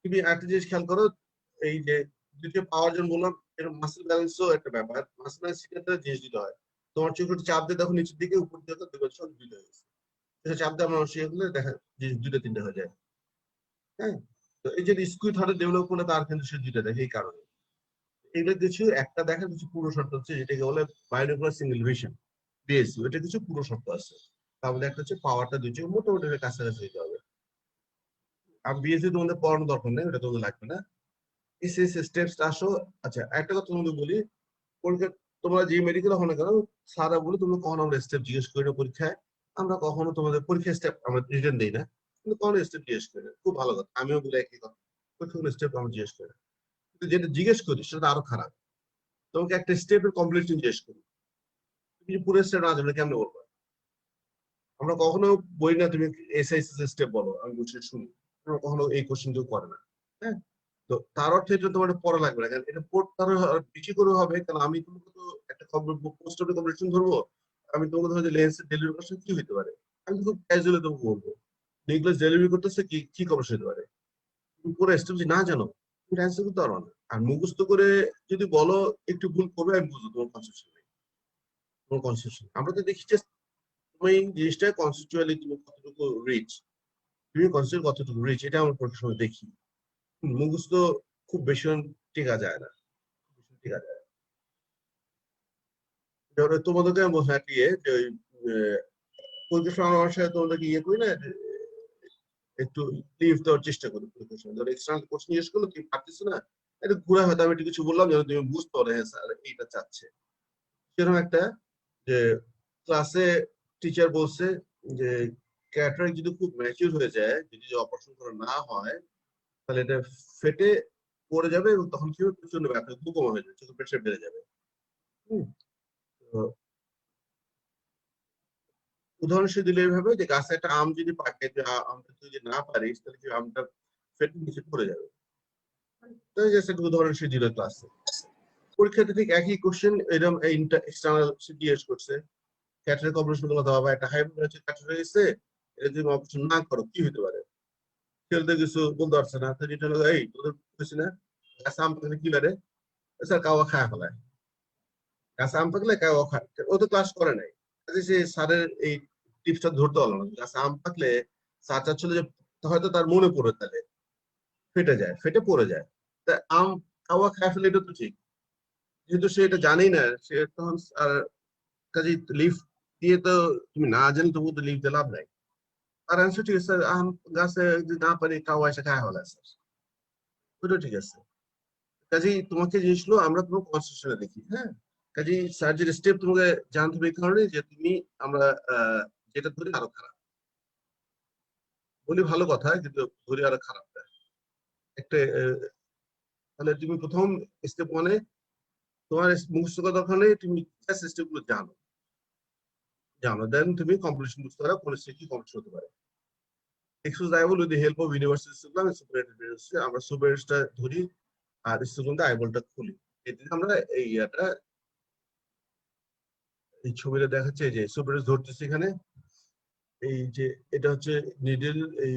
তুমি একটা জিনিস খেয়াল করো, এই যে দুটো পাওয়ার জন্য বললাম, এরকম মাসেল ব্যালেন্সও একটা ব্যাপার। মাসেল ব্যালেন্স শিখাতে জিনিস দিতে হয়। তোমার চোখ একটু চাপ দিয়ে দেখো নিচের দিকে, উপর দিকে দেখো সব দুটো হয়ে গেছে। এটা চাপ দিয়ে মানুষ ইয়ে করলে দেখা জিনিস দুটো তিনটে হয়ে যায়। হ্যাঁ, তো এই যে স্কুইড হার্টে ডেভেলপ করলে তার কিন্তু সে দুইটা দেখে এই কারণে। এগুলো কিছু একটা দেখার কিছু পুরো শর্ত হচ্ছে, যেটাকে বলে বাইনোকুলার সিঙ্গেল ভিশন, বিএসসি। এটা কিছু পুরো শর্ত আছে। তাহলে একটা হচ্ছে পাওয়ারটা দুই চোখ মোটামুটি কাছাকাছি হতে হবে। আর বিএসসি তোমাদের পড়ানো দরকার নেই, ওটা তোমাদের লাগবে না। এই স্টেপসটা আসো। আচ্ছা, একটা কথা তোমাদের বলি, পরীক্ষা তোমরা যে মেডিকেল হও না কেন, স্যাররা বলে তোমরা কখনো আমরা স্টেপ জিজ্ঞেস করি না পরীক্ষায়। আমরা কখনো তোমাদের পরীক্ষার স্টেপ আমরা রিটার্ন দিই না, কিন্তু কখনো স্টেপ জিজ্ঞেস করি না। খুব ভালো কথা, আমিও বলে একই কথা, কোনো স্টেপ আমরা জিজ্ঞেস করি না। কিন্তু যেটা জিজ্ঞেস করি সেটা আরো খারাপ। তোমাকে একটা স্টেপের কমপ্লিটলি জিজ্ঞেস করি, তুমি পুরো স্টেপ না জানলে কেমনে বলবো? আমরা কখনো বলি না তুমি এসআইসি স্টেপ বলো, আমি বুঝে শুনি। আমরা কখনো এই কোশ্চেন কেউ করে না। হ্যাঁ, তো তার অর্থে এটা তোমার পড়া লাগবে না, কারণ এটা পড়তে আরো বেশি করে হবে। কারণ আমি তোমাকে তো একটা পোস্ট অফ কম্পিটিশন ধরবো, আমি তোমাকে ধরো যে লেন্স ডেলিভারি করছে কি হতে পারে, আমি খুব ক্যাজুয়ালি তোমাকে বলবো নিউক্লিয়াস ডেলিভারি করতেছে কি কি কমিশন হতে পারে। তুমি পুরো স্টেপ যদি না জানো, তুমি অ্যান্সার করতে পারো না। আর মুখস্থ করে যদি বলো একটু ভুল করবে, আমি বুঝবো তোমার কনসেপশন নেই, তোমার কনসেপশন। আমরা তো দেখি যে তুমি এই জিনিসটা কনসেপচুয়ালি তুমি কতটুকু রিচ, তুমি কনসেপ্ট কতটুকু রিচ, এটা আমরা পরীক্ষার সময় দেখি। মুখস্থ খুব বেশি টেকা যায় না, টেকা যায় না। যেমন তোমাদেরকে আমি বলছি যে ওই পরীক্ষার সময় আমার সাথে তোমাদেরকে ইয়ে করি না, একটু লিভ দেওয়ার চেষ্টা করি পরীক্ষার সময়। ধরো এক্সটার্নাল কোশ্চেন জিজ্ঞেস করলো, তুমি পারতেছো না, এটা ঘুরে হয়তো আমি একটু কিছু বললাম যেন তুমি বুঝতে পারো হ্যাঁ স্যার এইটা চাচ্ছে। সেরকম একটা যে ক্লাসে টিচার বলছে যে ক্যাটারাক্ট যদি খুব ম্যাচিউর হয়ে যায়, যদি অপারেশন করা না হয়, তাহলে এটা ফেটে পড়ে যাবে এবং তখন কি হবে, প্রচন্ড ব্যথা গ্লুকোমা হয়ে যাবে, চোখের প্রেশার বেড়ে যাবে। তো উদাহরণ সে দিলে এইভাবে যে গাছে একটা আম যদি পাকে, যে আমটা তুই যদি না পারিস তাহলে কি আমটা ফেটে নিচে পড়ে যাবে। তো জাস্ট একটা উদাহরণ সে দিল ক্লাসে। পরীক্ষাতে ঠিক একই কোশ্চেন এরকম এক্সটার্নাল সে জিজ্ঞেস করছে, ক্যাটারাক্ট অপারেশন কথা বাবা, একটা হাইব্রিড হচ্ছে ক্যাটারাক্ট হয়েছে, এটা যদি অপারেশন না করো কি হতে পারে? খেলতে কিছু বলতে পারছে না। তো যেটা হলো এই তোদের বলছি না গাছে আম পাকলে কি লাগে, স্যার কাওয়া খায় ফেলায়। গাছে আম পাকলে কাওয়া খায়, ও তো ক্লাস করে নাই। কাজে সে স্যারের এই টিপসটা ধরতে পারলো না। গাছে আম পাকলে স্যার চাচ্ছিল যে হয়তো তার মনে পড়ে, তাহলে ফেটে যায়, ফেটে পড়ে যায়। তা আম কাওয়া খায় ফেলে এটা তো ঠিক, যেহেতু সে এটা জানেই না, সে তখন আর কাজে লিফট দিয়ে তো তুমি না জানি তবু তো লিফট দিয়ে লাভ নাই। আর অ্যান্সার ঠিক আছে স্যার, আম গাছে যদি না পারি কাওয়া এসে খায় ফেলায় স্যার, ওটা ঠিক আছে। কাজেই তোমাকে জিনিসগুলো আমরা তোমার কনসেপশনে দেখি। হ্যাঁ, কাজেই সার্জারি স্টেপ তোমাকে জানতে হবে এই কারণে যে তুমি আমরা যেটা ধরি আরো খারাপ বলি, ভালো কথা, কিন্তু ধরি আরো খারাপটা একটা। তাহলে তুমি প্রথম স্টেপ ওয়ানে তোমার মুখস্থ করার দরকার নেই, তুমি সিস্টেম গুলো জানো দেন তুমি কম্পিটিশন বুঝতে পারো কোন স্টেজ কি কম্পিটিশন হতে পারে। Exercise with the help of universal system superheaded আমরা সুপারহেডটা ধরি আর স্টেজটা আইবলটা খুলি। এতে আমরা এই এই ছবিটা দেখাচ্ছে যে সুপারহেড ধরতেছে এখানে, এই যে এটা হচ্ছে নিডল, এই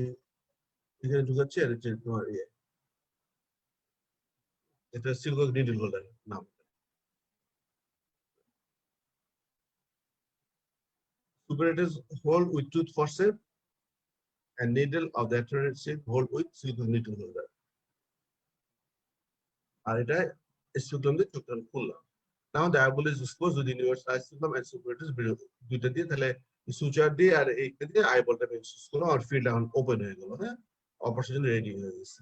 এখানে ঢুকাচ্ছে আর হচ্ছে তোমার এটা সিলভার নিডল হোল্ডার নাম। Superhead is hold with tooth for shape and needle of the alternate shape hold with silicone needle holder. আর এটা স্টুকলাম দিয়ে চোখটা খুললাম। Now the eyeball is exposed to the universal eye system and superhead is দুইটা দিয়ে তাহলে সুচার দিয়ে আর এইটা দিয়ে আইবলটা এক্সপোজ করলাম আর ফিল্ড এখন ওপেন হয়ে গেল। হ্যাঁ, অপারেশন রেডি হয়ে গেছে।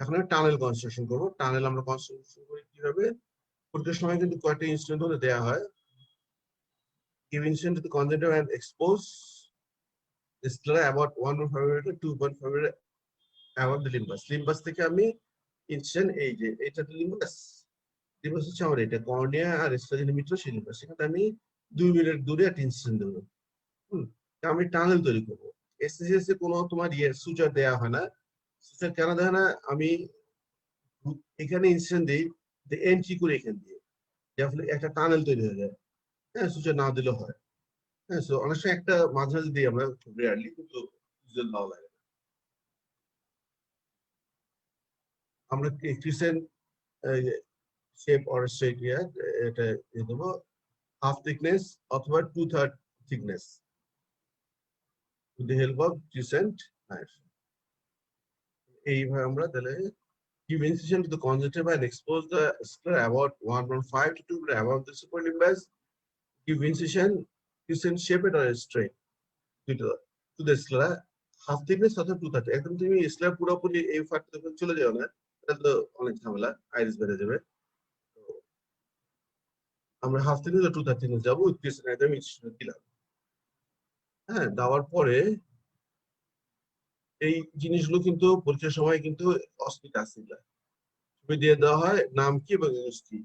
এখন আমি টানেল কনস্ট্রাকশন করবো। টানেল আমরা কনস্ট্রাকশন করি কিভাবে? পরীক্ষার সময় কিন্তু কয়েকটা ইনস্ট্রুমেন্ট হলে দেওয়া হয়। Give instrument to the conjunctiva and expose the sclera about 1.5 mm, 2.5 mm above the limbus. Limbus থেকে আমি ইনস্ট্যান্ট এই যে এটা তো লিম্বাস, লিম্বাস হচ্ছে আমার এটা কর্নিয়া আর স্টাজিনাল মিত্র সেই লিম্বাস, সেখানে আমি 2 মিনিট দূরে একটা ইনস্ট্যান্ট দেবো। আমি টানেল তৈরি করবো। এসসিএস এ কোনো তোমার সুচার দেওয়া হয় না। সুচার কেন দেয় না? আমি এখানে ইনস্ট্যান্ট দিই, এন্ট্রি করে এখান দিয়ে, যার ফলে একটা টানেল তৈরি হয়ে যায়। হ্যাঁ, সুচার না দিলেও হয়। হ্যাঁ, সো অনেক সময় একটা মাঝে মাঝে দিই আমরা, রেয়ারলি, কিন্তু নাও লাগে। আমরা ক্রিসেন্ট শেপ অর স্ট্রেট এটা দেবো হাফ থিকনেস অথবা 2/3 thickness with the help of crescent knife. এইভাবে আমরা তাহলে give incision to the conjunctiva and expose the sclera about 1.5 to 2 above the superlimbus. Give incision crescent shape or straight to the sclera half thickness অথবা 2/3। একদম তুমি স্ল্যাব পুরোপুরি এই ফাটটা যখন চলে যাও না, এটা তো অনেক ঝামেলা, আইরিস বেড়ে যাবে। আমরা হাফ থেকে 2/3 thickness যাবো উইথ ক্রিসেন্ট একদম ইনস্ট্রুমেন্ট দিলাম। হ্যাঁ, দেওয়ার পরে এই জিনিসগুলো কিন্তু পরীক্ষার সময় কিন্তু অস্মিতা আছে, ছবি দিয়ে দেওয়া হয় নাম কি এবং কি।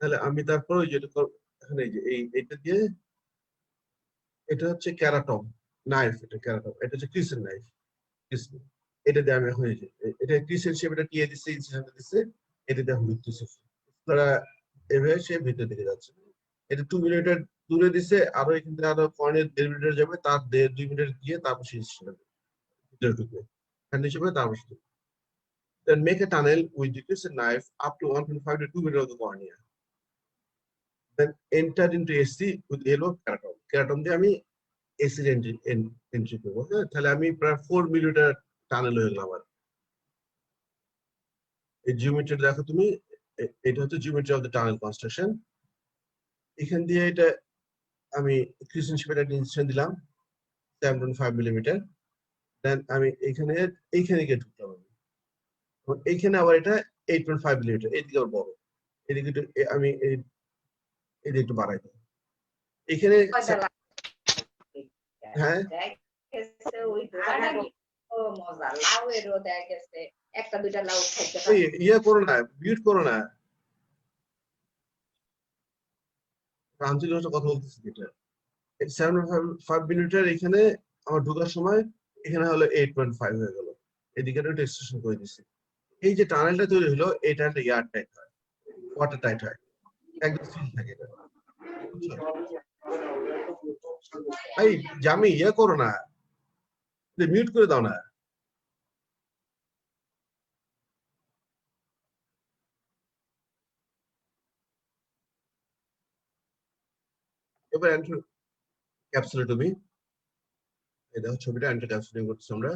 তাহলে আমি তারপর ওই যেটা এখানে এই যে এইটা দিয়ে, এটা হচ্ছে ক্যারাটম নাইফ, এটা ক্যারাটম, এটা হচ্ছে ক্রিসেন্ট নাইফ, ক্রিসেন্ট। এটা দিয়ে আমি এখন এই যে এটা ক্রিসেন্ট শেপ, এটা টিয়ে দিচ্ছে, ইনসিশন দিচ্ছে, এটা দিয়ে আমি লিখতেছি। তারা এভাবে সে ভিতরে দিকে যাচ্ছে। এটা 2 মিনিটের দূরে দিচ্ছে, আরো এখান থেকে আরো কর্নের 1.5 মিনিট যাবে, তার 1.5-2 মিনিট দিয়ে তারপর সে ভিতরে ঢুকবে হ্যান্ড হিসেবে, তারপর then make a tunnel with the crescent knife up to 1.5 to 2 meters of the cornea. Then enter into SC with the help of keratom. Keratom দিয়ে আমি SC এন্ট্রি করবো। হ্যাঁ, তাহলে আমি প্রায় 4 মিলিমিটার টানেল হয়ে গেল আমার। এই জিওমেট্রি দেখো তুমি, এটা হচ্ছে geometry of the tunnel construction. এখান দিয়ে এটা আমি ক্রিসেন্ট শেপের একটা ইনস্ট্যান্ট দিলাম 7.5 মিলিমিটার। দেন আমি এইখানে গিয়ে ঢুকলাম আমি। এইখানে আবার এটা 8.5 মিলিমিটার, এইদিকে আবার বড়, এদিকে আমি এদিকে একটু বাড়াই দিই এখানে। হ্যাঁ, ইয়ে করো না, মিউট করো না, আঞ্চলিক ভাষা কথা বলতেছি। এটা 7.5 মিলিমিটার এখানে আমার ঢোকার সময় এখানে হলো 8.5 হয়ে গেল, এদিকে একটা এক্সটেনশন করে দিচ্ছি। এই যে টানেলটা তৈরি হলো, এই টানেলটা এয়ার টাইট হয়, ওয়াটার টাইট হয়, একদম সিল থাকে এটা। এই জামি ইয়ে করো না, মিউট করে দাও না। এবার এন্টার ক্যাপসুলেটমি, এই দেখো ছবিটা, এন্টার ক্যাপসুলিং করতেছি আমরা।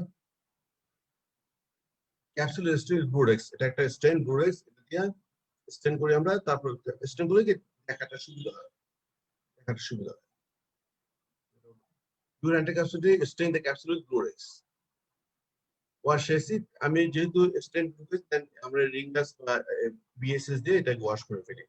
ক্যাপসুল স্টেন ব্রুডেক্স, এটা একটা স্টেন ব্রুডেক্স, এটা দিয়ে স্টেন করি আমরা, তারপর স্টেন করে কি দেখাটা সুবিধা হয়, দেখাটা সুবিধা হয়। দুই এন্টার ক্যাপসুলটি স্টেন দ্য ক্যাপসুল উইথ ব্রুডেক্স। ওয়াশ শেষে আমি যেহেতু স্টেন করতেছি, দেন আমরা রিং গ্লাস বা বিএসএস দিয়ে এটাকে ওয়াশ করে ফেলি।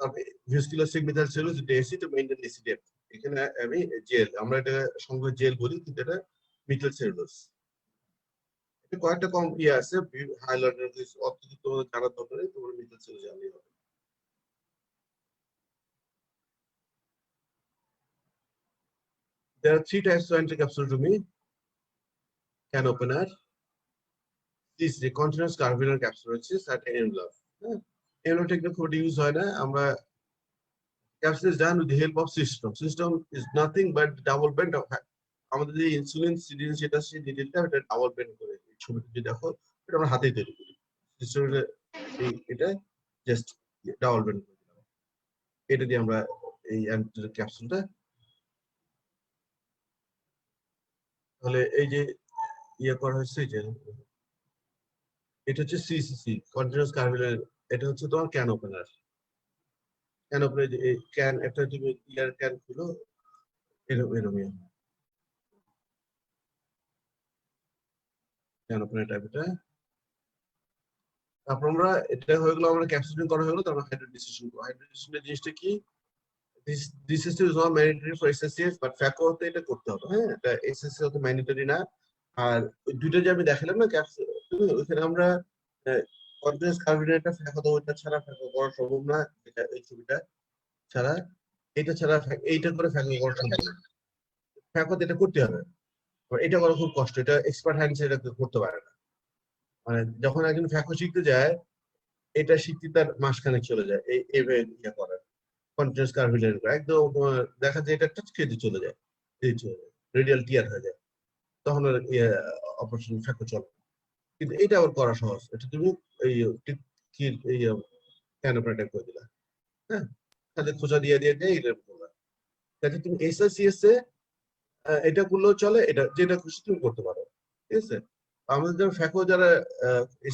তারপরে vascular segmental cellulose DAC to maintain AC depth. এখানে আমি জেল, আমরা এটা সঙ্গে জেল বলি, কিন্তু এটা মিটাল সেলুলোজ। কয়েকটা কম ইয়ে আছে হাইলাইটার অত্যধিক তোমাদের জানার দরকার নেই, তোমরা মিডল সেল জানলেই হবে। There are three types of anti-capsulotomy: can opener, this is the continuous carbular capsulosis at envelope. Envelope technique খুব ইউজ হয় না, আমরা capsule is done with the help of system. System is nothing but double bend of আমাদের যে ইনসুলিন সিরিজ যেটা সেই ডিটেলটা এটা ডাবল বেন্ড করে ছবিটা যদি দেখো এটা আমরা হাতেই তৈরি করি। সিস্টেমে এই এটা জাস্ট ডাবল বেন্ড করে দিলাম, এটা দিয়ে আমরা এই ক্যাপসুলটা, তাহলে এই যে ইয়ে করা হয়েছে যে এটা হচ্ছে সিসিসি কন্টিনিউয়াস কার্ভিলার, এটা হচ্ছে তোমার ক্যান ওপেনার। ক্যান ওপেনার যে ক্যান একটা তুমি ইয়ার ক্যান খুলো এরকম ক্যান ওপেনার টাইপ এটা। তারপর আমরা এটা হয়ে গেলো, আমরা ক্যাপসুলিং করা হয়ে গেলো, তারপর হাইড্রোডিসেশন করব। হাইড্রোডিসেশনের জিনিসটা কি, this system is not mandatory for SSCS, but FACO হতে এটা করতে হবে। হ্যাঁ, এটা SSC হতে ম্যান্ডেটরি না। আর দুইটা যে আমি দেখালাম না ক্যাপসুল, ওখানে আমরা কন্টিনিউয়াস কার্বোহাইড্রেটটা FACO তো ওইটা ছাড়া FACO করা সম্ভব না, এটা এই ছবিটা ছাড়া, এটা ছাড়া এইটা করে FACO করা সম্ভব না। FACO তে এটা করতে হবে, এটা করা খুব কষ্ট, এটা এক্সপার্ট হ্যান্ডস এটা করতে পারে না। মানে যখন একজন FACO শিখতে যায়, এটা শিখতে তার মাসখানেক চলে যায় এই ইয়ে করার কন্টিনিউয়াস কার্বোহাইড্রেট একদম দেখা যায় এটা টাচ খেতে চলে যায়, রেডিয়াল টিয়ার হয়ে যায়, তখন অপারেশন FACO চলে। কিন্তু এটা আবার করা সহজ, এটা তুমি এই ক্যান অপারেটর করে দিলা, হ্যাঁ, তাহলে খোঁজা দিয়ে এরকম করলা। তাহলে তুমি SSCS এ এটা করলেও চলে, এটা যেটা খুশি তুমি করতে পারো, ঠিক আছে। আমাদের যারা FACO যারা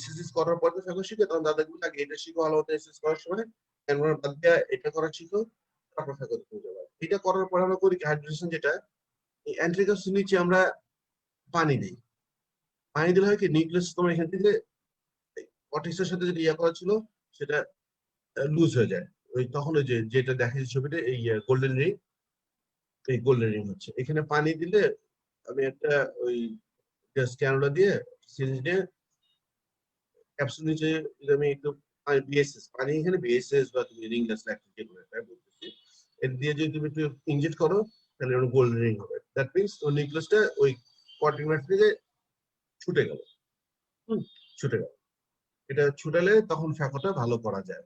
SSCS করার পর FACO শিখে, তখন দাদাগুলো আগে এটা শিখো, ভালো মতো SSCS করার সময় ক্যানভার বাদ দিয়ে এটা করা শিখো, তারপর FACO তে যাবে। এটা করার পর আমরা করি হাইড্রেশন, যেটা এই অ্যান্ট্রিকাসের নিচে আমরা পানি দিই। পানি দিলে হয় কি, নিউক্লিয়াস তোমার এখান থেকে কর্টেক্সের সাথে যেটা ইয়ে করা ছিল সেটা লুজ হয়ে যায়। ওই তখন ওই যে যেটা দেখা যাচ্ছে ছবিটা এই গোল্ডেন রিং, এই গোল্ডেন রিং হচ্ছে। এখানে পানি দিলে আমি একটা ওই ক্যানোলা দিয়ে সিরিজ দিয়ে ক্যাপসুল নিচে আমি একটু বিএসএস পানি, এখানে বিএসএস বা তুমি রিংলেস ল্যাকটিক যেগুলো তাই বলতেছি, এর দিয়ে যদি তুমি একটু ইনজেক্ট করো তাহলে ওটা গোল্ডেন রিং হবে। দ্যাট মিনস ওই নিউক্লিয়াসটা ওই কর্টিমার থেকে ছুটে গেল, ছুটে গেল। এটা ছুটালে তখন FACOটা ভালো করা যায়।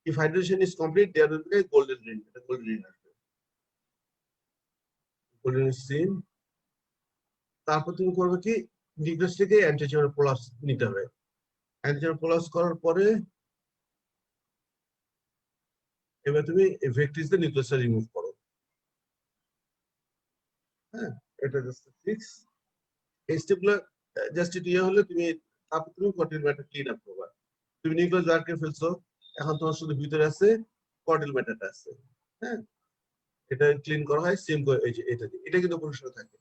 If hydration is complete, there will be a golden ring. এটা golden ring আসবে, golden ring seen। তারপর তুমি করবে কি, নিউক্লিয়াস থেকে অ্যান্টিজেন প্লাস নিতে হবে। অ্যান্টিজেন প্লাস করার পরে এবার তুমি ভেক্টিস দিয়ে নিউক্লিয়াসটা রিমুভ করো। হ্যাঁ, এটা জাস্ট ফিক্স এই স্টেপগুলো জাস্ট এটা ইয়ে হলে তুমি, তারপর তুমি কর্টিল ম্যাটার ক্লিন আপ করবা। তুমি নিউক্লিয়াস বার করে ফেলছো, এখন তোমার শুধু ভিতরে আছে কর্টিল ম্যাটারটা আছে। হ্যাঁ, এটা ক্লিন করা হয় সেম করে এই যে এটা দিয়ে, এটা কিন্তু পরিষ্কার থাকে,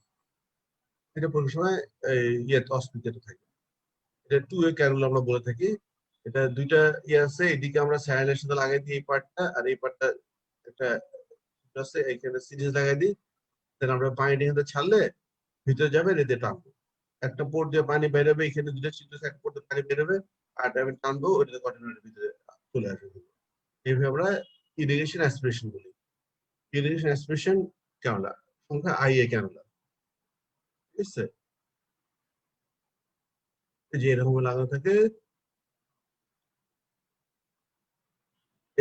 এটা পরিষ্কার সময় এই ইয়ে অস্পিটালে থাকে। এটা টু ওয়ে ক্যানুলা আমরা বলে থাকি। এটা দুইটা ইয়ে আছে, এদিকে আমরা স্যালাইনের সাথে লাগাই দিই এই পার্টটা, আর এই পার্টটা একটা আছে এখানে সিরিজ লাগাই দিই। দেন আমরা পানিটা এখানে ছাড়লে ভিতরে যাবে, রেতে টানবো, একটা পোর্ট দিয়ে পানি বেরোবে, এখানে দুটো ছিদ্র আছে, একটা পোর্ট দিয়ে পানি বেরোবে, আর আমি টানবো, ওইটাতে কন্টেনারের ভিতরে চলে আসবে। এইভাবে আমরা ইরিগেশন অ্যাসপিরেশন বলি। ইরিগেশন অ্যাসপিরেশন ক্যানুলা, সংখ্যা IA ক্যানুলা, ঠিক আছে। যে এরকম লাগানো থাকে,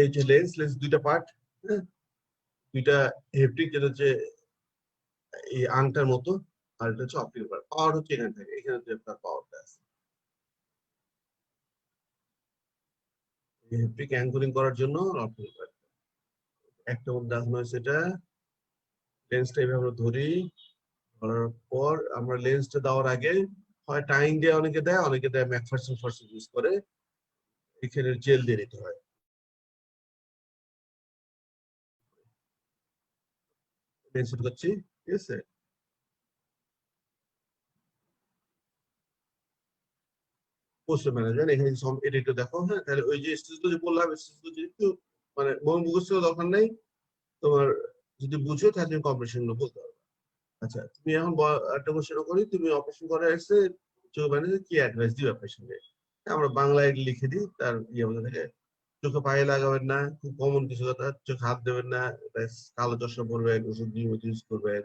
এই যে লেন্স দুইটা পার্ট, দুইটা হেপটিক, যেটা হচ্ছে এই আংটার মতো, আর এটা হচ্ছে অপটিক্যাল পাওয়ার। পাওয়ার হচ্ছে এখানে থাকে, এখানে যে আপনার পাওয়ারটা আছে হেপটিক অ্যাঙ্গলিং করার জন্য অপটিক্যাল পাওয়ার। একটা মধ্যে দেখানো হয়েছে, এটা লেন্সটা এইভাবে আমরা ধরি, ধরার পর আমরা লেন্সটা দেওয়ার আগে হয় টাইম দিয়ে অনেকে দেয়, অনেকে দেয় ম্যাকফারসন ফর্সেস ইউজ করে, এখানে জেল দিয়ে দিতে হয়। লেন্স করছি, ঠিক আছে। পোস্টার ম্যানেজমেন্ট এখানে এটা একটু দেখো। হ্যাঁ, তাহলে ওই যে স্টেজগুলো যে বললাম, স্টেজগুলো যে একটু মানে মুখস্থ দরকার নেই তোমার, যদি বুঝো তাহলে তুমি কম্পিটিশন গুলো বলতে পারবে। আচ্ছা, তুমি এখন একটা কোশ্চেন করি, তুমি অপারেশন করে এসে চোখ বানিয়ে কি অ্যাডভাইস দিবে পেশেন্টে, আমরা বাংলায় লিখে দিই তার ইয়ে মধ্যে থেকে। চোখে পায়ে লাগাবেন না, খুব কমন কিছু কথা, চোখে হাত দেবেন না, কালো চশমা পরবেন, ওষুধ নিয়মিত ইউজ করবেন,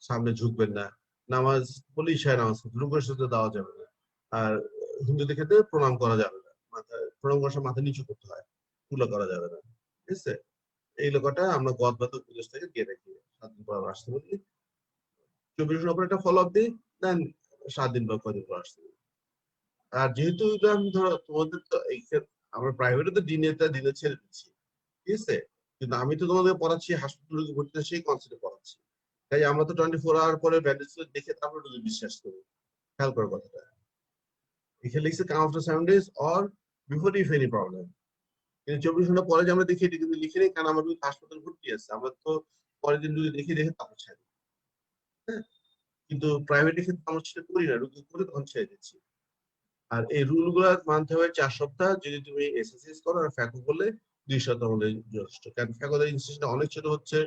সামনে ঝুঁকবেন না, নামাজ বলে ইশায় নামাজ করতে, রুকুর সাথে দেওয়া যাবে না, আর হিন্দুদের ক্ষেত্রে প্রণাম করা যাবে না, মাথা প্রণাম করার সময় মাথা নিচু করতে হয়, তুলা করা যাবে না, ঠিক আছে? এই লোকটা আমরা গদবাদ উপদেশ থেকে দিয়ে রাখি, 7 দিন পর আসতে বলি, 24 ঘন্টা পর একটা ফলো আপ দিই, দেন 7 দিন পর কদিন পর আসতে বলি। আর যেহেতু এটা আমি ধরো তোমাদের তো আমরা প্রাইভেটে তো দিনে ছেড়ে দিচ্ছি, ঠিক আছে, কিন্তু আমি তো তোমাদের পড়াচ্ছি হাসপাতালে ভর্তি সেই কনসেপ্টে পড়াচ্ছি, তাই আমরা তো 24 আওয়ার পরে ব্যান্ডেজ দেখে তারপরে যদি বিশ্বাস করি। খেয়াল করার কথাটা এখানে লিখছে come after 7 days or before if any problem, কিন্তু 24 ঘন্টা পরে যে আমরা দেখি এটা কিন্তু লিখে নেই, কারণ আমরা কিন্তু হাসপাতালে ভর্তি আছে, আমরা তো পরের দিন যদি দেখে তারপর ছাড়ি, হ্যাঁ? কিন্তু প্রাইভেটের ক্ষেত্রে আমরা সেটা করি না, রুগী করে তখন ছেড়ে দিচ্ছি। আর এই রুল গুলা মানতে হবে 4 সপ্তাহ, যদি তুমি এসএসএস করো আর ফ্যাকো করলে 2 সপ্তাহ হলে যথেষ্ট, কারণ ফ্যাকোতে ইনসিশনটা অনেক ছোট হচ্ছে,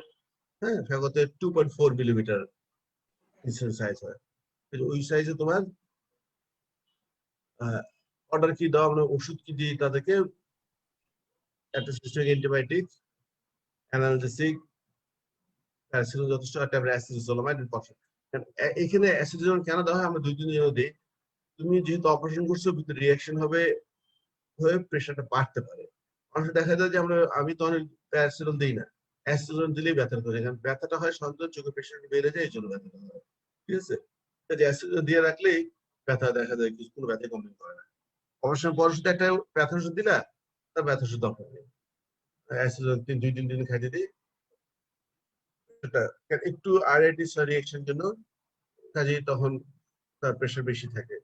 হ্যাঁ, ফ্যাকোতে 2.4 মিলিমিটার ইনসিশন সাইজ হয়, ওই সাইজে তোমার অর্ডার কি দাও, আমরা ওষুধ কি দিই তাদেরকে, একটা সিস্টেমিক অ্যান্টিবায়োটিক, অ্যানালজেসিক, প্যারাসিটামল যথেষ্ট, একটা অ্যাসিডোজোলামাইড পারফেক্ট। এখানে অ্যাসিডোজোলাম কেন দেওয়া হয়, আমরা 2 দিন জন্য দিই, তুমি যেহেতু অপারেশন করছো ভিতরে রিঅ্যাকশন হবে, হয়ে প্রেশারটা বাড়তে পারে। অনেক দেখা যায় যে আমি তো অনেক প্যারাসিটামল দিই না, অ্যাসিডোজোলাম দিলেই ব্যথা করে, কারণ ব্যথাটা হয় সাধারণত চোখের প্রেশারটা বেড়ে যায়, এই জন্য ব্যথাটা হয়, ঠিক আছে? কাজে অ্যাসিডোজোলাম দিয়ে রাখলেই ব্যথা দেখা যায়, কিছু কোনো ব্যথা কমপ্লেন করে না। অবশ্যই পরের সাথে একটা ব্যথার ওষুধ দিলা, তার ব্যথার ওষুধ দরকার নেই, অ্যাসিডোজোলাম 2-3 দিন খাইতে দিই, সেটা একটু আরআইটিস রিঅ্যাকশন জন্য, কাজেই তখন তার প্রেশার বেশি থাকে।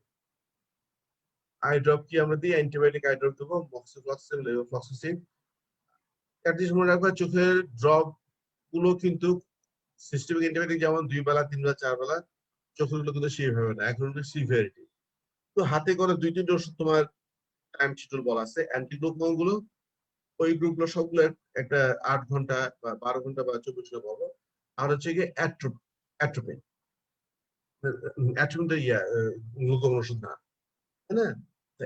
আই ড্রপ কি আমরা দিই, অ্যান্টিবায়োটিক আই ড্রপ দেবো, মক্সিফ্লক্সাসিন, লেভোফ্লক্সাসিন। একটা সময় রাখবা, চোখের ড্রপ গুলো কিন্তু সিস্টেমিক অ্যান্টিবায়োটিক যেমন 2 বেলা 3 বেলা 4 বেলা, চোখের গুলো কিন্তু সেভাবে না, এখন সিভিয়ারিটি। তো হাতে করে 2-3 ওষুধ তোমার টাইম শিডিউল বলা আছে, অ্যান্টিগ্লুকোন গুলো, ওই গ্রুপগুলো সবগুলো একটা 8 ঘন্টা বা 12 ঘন্টা বা 24 ঘন্টা পাবো। আর হচ্ছে গিয়ে অ্যাট্রোপিন, অ্যাট্রোপিনটা গ্লুকোন ওষুধ না, তাই না?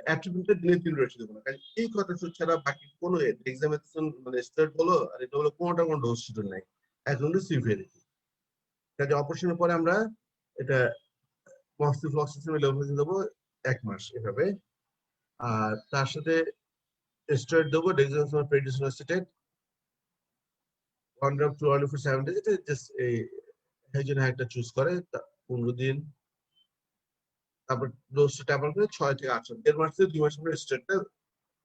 অ্যাট্রিবিউটটা দিনে 3 রয়েছে দেবো না, কারণ এই কথা ছাড়া বাকি কোনো এক্সামিনেশন মানে স্টার্ট বলো আর এটা হলো কোনোটা কোনো ডোজ শিডিউল নাই, এখন সিভিয়ারিটি। কাজে অপারেশনের পরে আমরা এটা মক্সিফ্লক্সাসিন লেভোফ্লক্সাসিন দেবো 1 মাস এভাবে, আর তার সাথে স্টেরয়েড দেবো, dexamethasone prednisolone acetate 1 drop to only for 7 days, এটা জাস্ট এই একজন একটা চুজ করে 15 দিন, তারপর ডোজটা ট্যাবলেট করে 6 থেকে 8 সপ্তাহ, 1.5 মাস থেকে 2 মাস আমরা স্টেরয়েডটা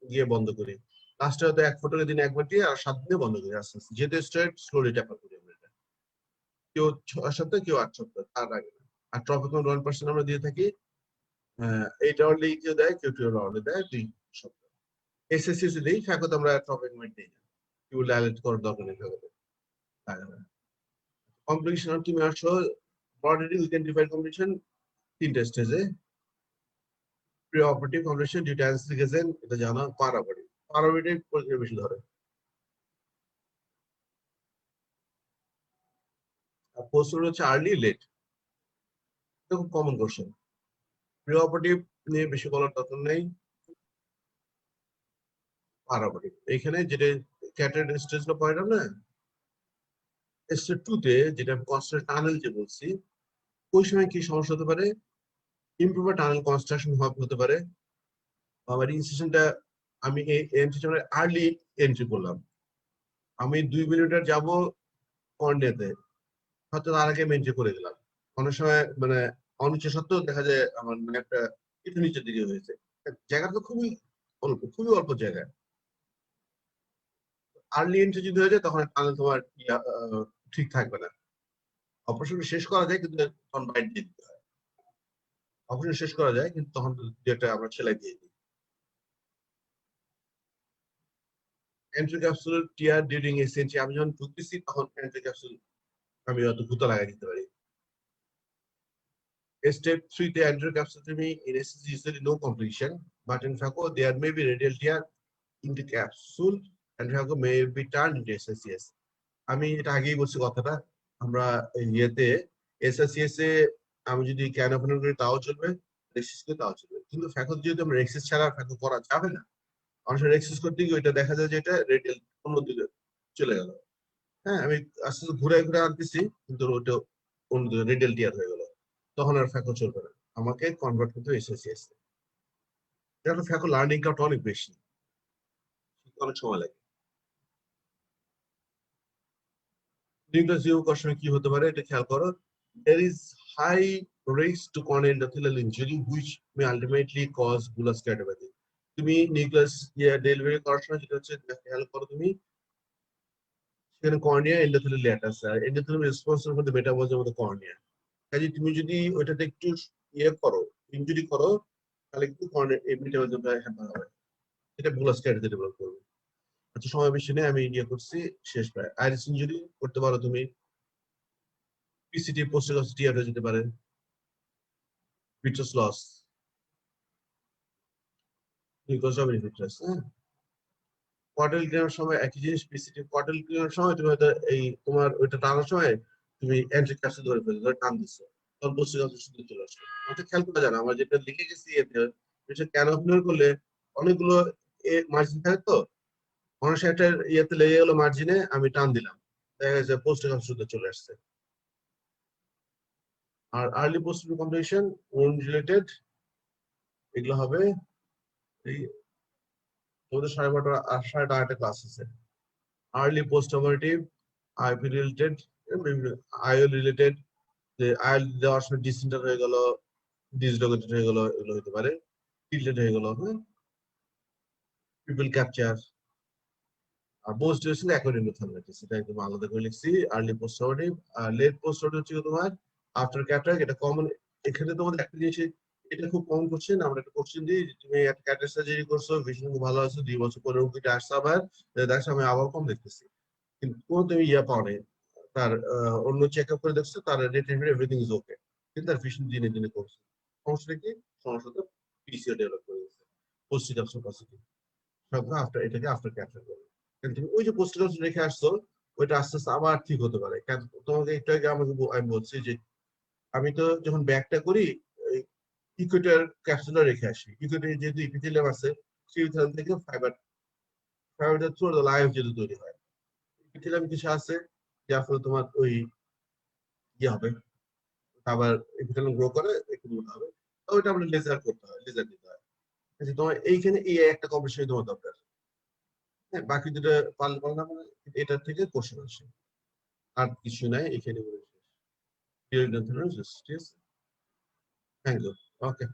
গিয়ে বন্ধ করি, লাস্টে হয়তো 1 ফোঁটা দিন একবার দিয়ে আর 7 দিনে বন্ধ করি আস্তে আস্তে, যেহেতু স্টেরয়েড স্লোলি ট্যাপার করি আমরা এটা, কেউ 6 সপ্তাহ কেউ 8 সপ্তাহ, তার আগে না। আর ট্রপিকল 1% আমরা দিয়ে থাকি, 8 আওয়ারলি কেউ দেয়, কেউ 12 আওয়ারলি দেয়, 2 সপ্তাহ। এসএসসি দিই, ফ্যাকত আমরা ট্রপিকমেন্ট দিই না, কেউ ডায়ালেট করার দরকার নেই ফ্যাকতে। কমপ্লিকেশন তুমি আসো, broadly we can divide complication 3টে স্টেজে: pre operative complication, due to anaesthesia, এটা জানা, পারামেডিক পরিচয় বেশি ধরে। আর পোস্ট হচ্ছে আর্লি লেট, এটা খুব কমন কোশ্চেন। প্রি অপারেটিভ নিয়ে বেশি বলার দরকার নেই, পারামেডিক এখানে যেটা ক্যাটারাক্ট স্টেজটা পয়েন্ট না, স্টেজ 2 তে যেটা কনস্ট্রাক্ট টানেল যে বলছি, ওই সময় কি সমস্যা হতে পারে, ইমপ্রুভার টানেল কনস্ট্রাকশন হতে পারে, আমার ইনসিশনটা আমি এই এন্ট্রি আর্লি এন্ট্রি করলাম, আমি 2 মিলিমিটার যাব কর্নিয়াতে, হয়তো তার আগে আমি এন্ট্রি করে দিলাম, অনেক সময় মানে অনিচ্ছা সত্ত্বেও দেখা যায় আমার মানে একটা একটু নিচের দিকে হয়েছে, জায়গাটা তো খুবই অল্প জায়গা। আর্লি এন্ট্রি যদি হয়ে যায় তখন টানেল তোমার ঠিক থাকবে না, অপারেশন শেষ করা যায় কিন্তু তখন বাইট দিয়ে দিতে হয়, অপারেশন শেষ করা যায় কিন্তু তখন যেটা আমরা সেলাই দিয়ে দিই। এন্ট্রি ক্যাপসুল টিয়ার ডিউরিং এসএনটি, আমি যখন ঢুকতেছি তখন এন্ট্রি ক্যাপসুল আমি হয়তো গুঁতো লাগাই দিতে পারি। Step 3 তে entry capsulotomy in SCC usually no complication, but in phaco there may be radial tear in the capsule and phaco may be turned into SSCS. আমি এটা আগেই বলছি কথাটা, আমরা ইয়েতে SSCS এ আমি যদি ক্যান ওপেন করি তাও চলবে, রেক্সিস করে তাও চলবে, কিন্তু ফ্যাকল যেহেতু আমরা রেক্সিস ছাড়া ফ্যাকল করা যাবে না, মানুষের রেক্সিস করতে গিয়ে ওইটা দেখা যায় যে এটা রেডিয়াল অন্যদিকে চলে গেল। হ্যাঁ, আমি আস্তে আস্তে ঘুরে ঘুরে আনতেছি, কিন্তু ওটা অন্যদিকে রেডিয়াল টিয়ার হয়ে গেল, তখন আর ফ্যাকল চলবে না, আমাকে কনভার্ট করতে হবে এসএসসিএস। এটা ফ্যাকল লার্নিং কাটা অনেক বেশি, অনেক সময় লাগে। নিউক্লিয়াস জীবকোষের সময় কি হতে পারে এটা খেয়াল করো। There is high risk to corneal endothelial injury which may ultimately cause bullous cardiopathy. তুমি নিউক্লিয়াস ডেলিভারি করার সময় যেটা হচ্ছে খেয়াল করো, তুমি সেখানে কর্নিয়া এন্ডোথেলিয়াল লেয়ার আছে, আর এন্ডোথেলিয়াল রেসপন্সের মধ্যে মেটাবলিজমের মধ্যে কর্নিয়া। কাজে তুমি যদি ওইটাতে একটু করো, ইনজুরি করো, তাহলে কিন্তু কর্নিয়া এই মেটাবলিজমটা হ্যাম্পার হবে, এটা বুলাস ক্যারিতে ডেভেলপ করবে। আচ্ছা, সময় বেশি নেই, আমি করছি শেষ প্রায়। আইরিস ইনজুরি করতে পারো তুমি, পিসিটি পোস্টাল টিয়ার হয়ে যেতে পারে, vitreous loss, because of vitreous. হ্যাঁ, কোয়ার্টাল ক্লিনার সময় একই জিনিস, পিসিটি কোয়ার্টাল ক্লিনার সময় তুমি হয়তো এই তোমার ওইটা টানার সময় তুমি এন্ট্রি কাছে ধরে ফেলছো, ধরে টান দিচ্ছ, তখন পোস্টাল শুধু চলে আসবে। আমাকে খেয়াল করা যায় না, আমার যেটা লিখে গেছি এতে এটা কেন ক্লিনার করলে অনেকগুলো মার্জিন থাকে, তো মানুষের একটা ইয়েতে লেগে গেলো মার্জিনে, আমি টান দিলাম, দেখা গেছে পোস্টাল শুধু চলে আসছে। আর early post complication on related এগুলো হবে এই তোমাদের 12:30 একটা ক্লাস আছে। Early post operative IOP related, IO related, যে আইল দেওয়ার সময় ডিসেন্টার হয়ে গেল, ডিসলোকেটেড হয়ে গেল, এগুলো হতে পারে, টিল্টেড হয়ে গেল। হ্যাঁ, পিপল ক্যাপচার। আর post duration according to thermometry, সেটা একদম আলাদা করে লিখছি। আর্লি পোস্ট অপারেটিভ আর লেট পোস্ট অপারেটিভ হচ্ছে তোমার আফটার ক্যাটারাক্ট, এটা কমন। এখানে তোমাদের একটা জিনিস, এটা খুব কমন কোশ্চেন, আমরা একটা কোশ্চেন দিই, তুমি একটা ক্যাটারাক্ট সার্জারি করছো, ভিশন খুব ভালো আছে, 2 বছর পরে রোগীটা আসছে আবার, দেখছো আমি আবার কম দেখতেছি, কিন্তু কোনো তুমি পাও নাই, তার অন্য চেক আপ করে দেখছো, তার রেটেড এভরিথিং ইজ ওকে, কিন্তু তার ভিশন দিনে দিনে কমছে। সমস্যাটা কি? সমস্যাটা পিসিও ডেভেলপ করে গেছে, পোস্ট অপশন পজিটিভ, সব আফটার, এটাকে আফটার ক্যাটারাক্ট বলে। কিন্তু তুমি ওই যে পোস্ট অপশন রেখে আসছো, ওইটা আস্তে আস্তে আবার ঠিক হতে পারে। কারণ তোমাকে একটু আগে আমি বলছি যে আমি তো যখন ব্যাকটা করি ইকুইটার ক্যাপসুলা রেখে আসি, ইকুইটার যেহেতু ইপিথেলিয়াম আছে, সেই থেকে ফাইবার থ্রু দ্য লাইফ যেহেতু তৈরি হয়, ইপিথেলিয়াম কিছু আছে যার ফলে তোমার ওই হবে, আবার ইপিথেলিয়াম গ্রো করে একটু মোটা হবে, ওইটা আমরা লেজার করতে হয়, লেজার দিতে হয়। তোমার এইখানে এই একটা কম্পিটিশন তোমার দরকার। হ্যাঁ, বাকি দুটো পারলাম না, এটার থেকে কোশ্চেন আসে, আর কিছু নাই এখানে। ঠিক আছে, থ্যাংক ইউ, ওকে।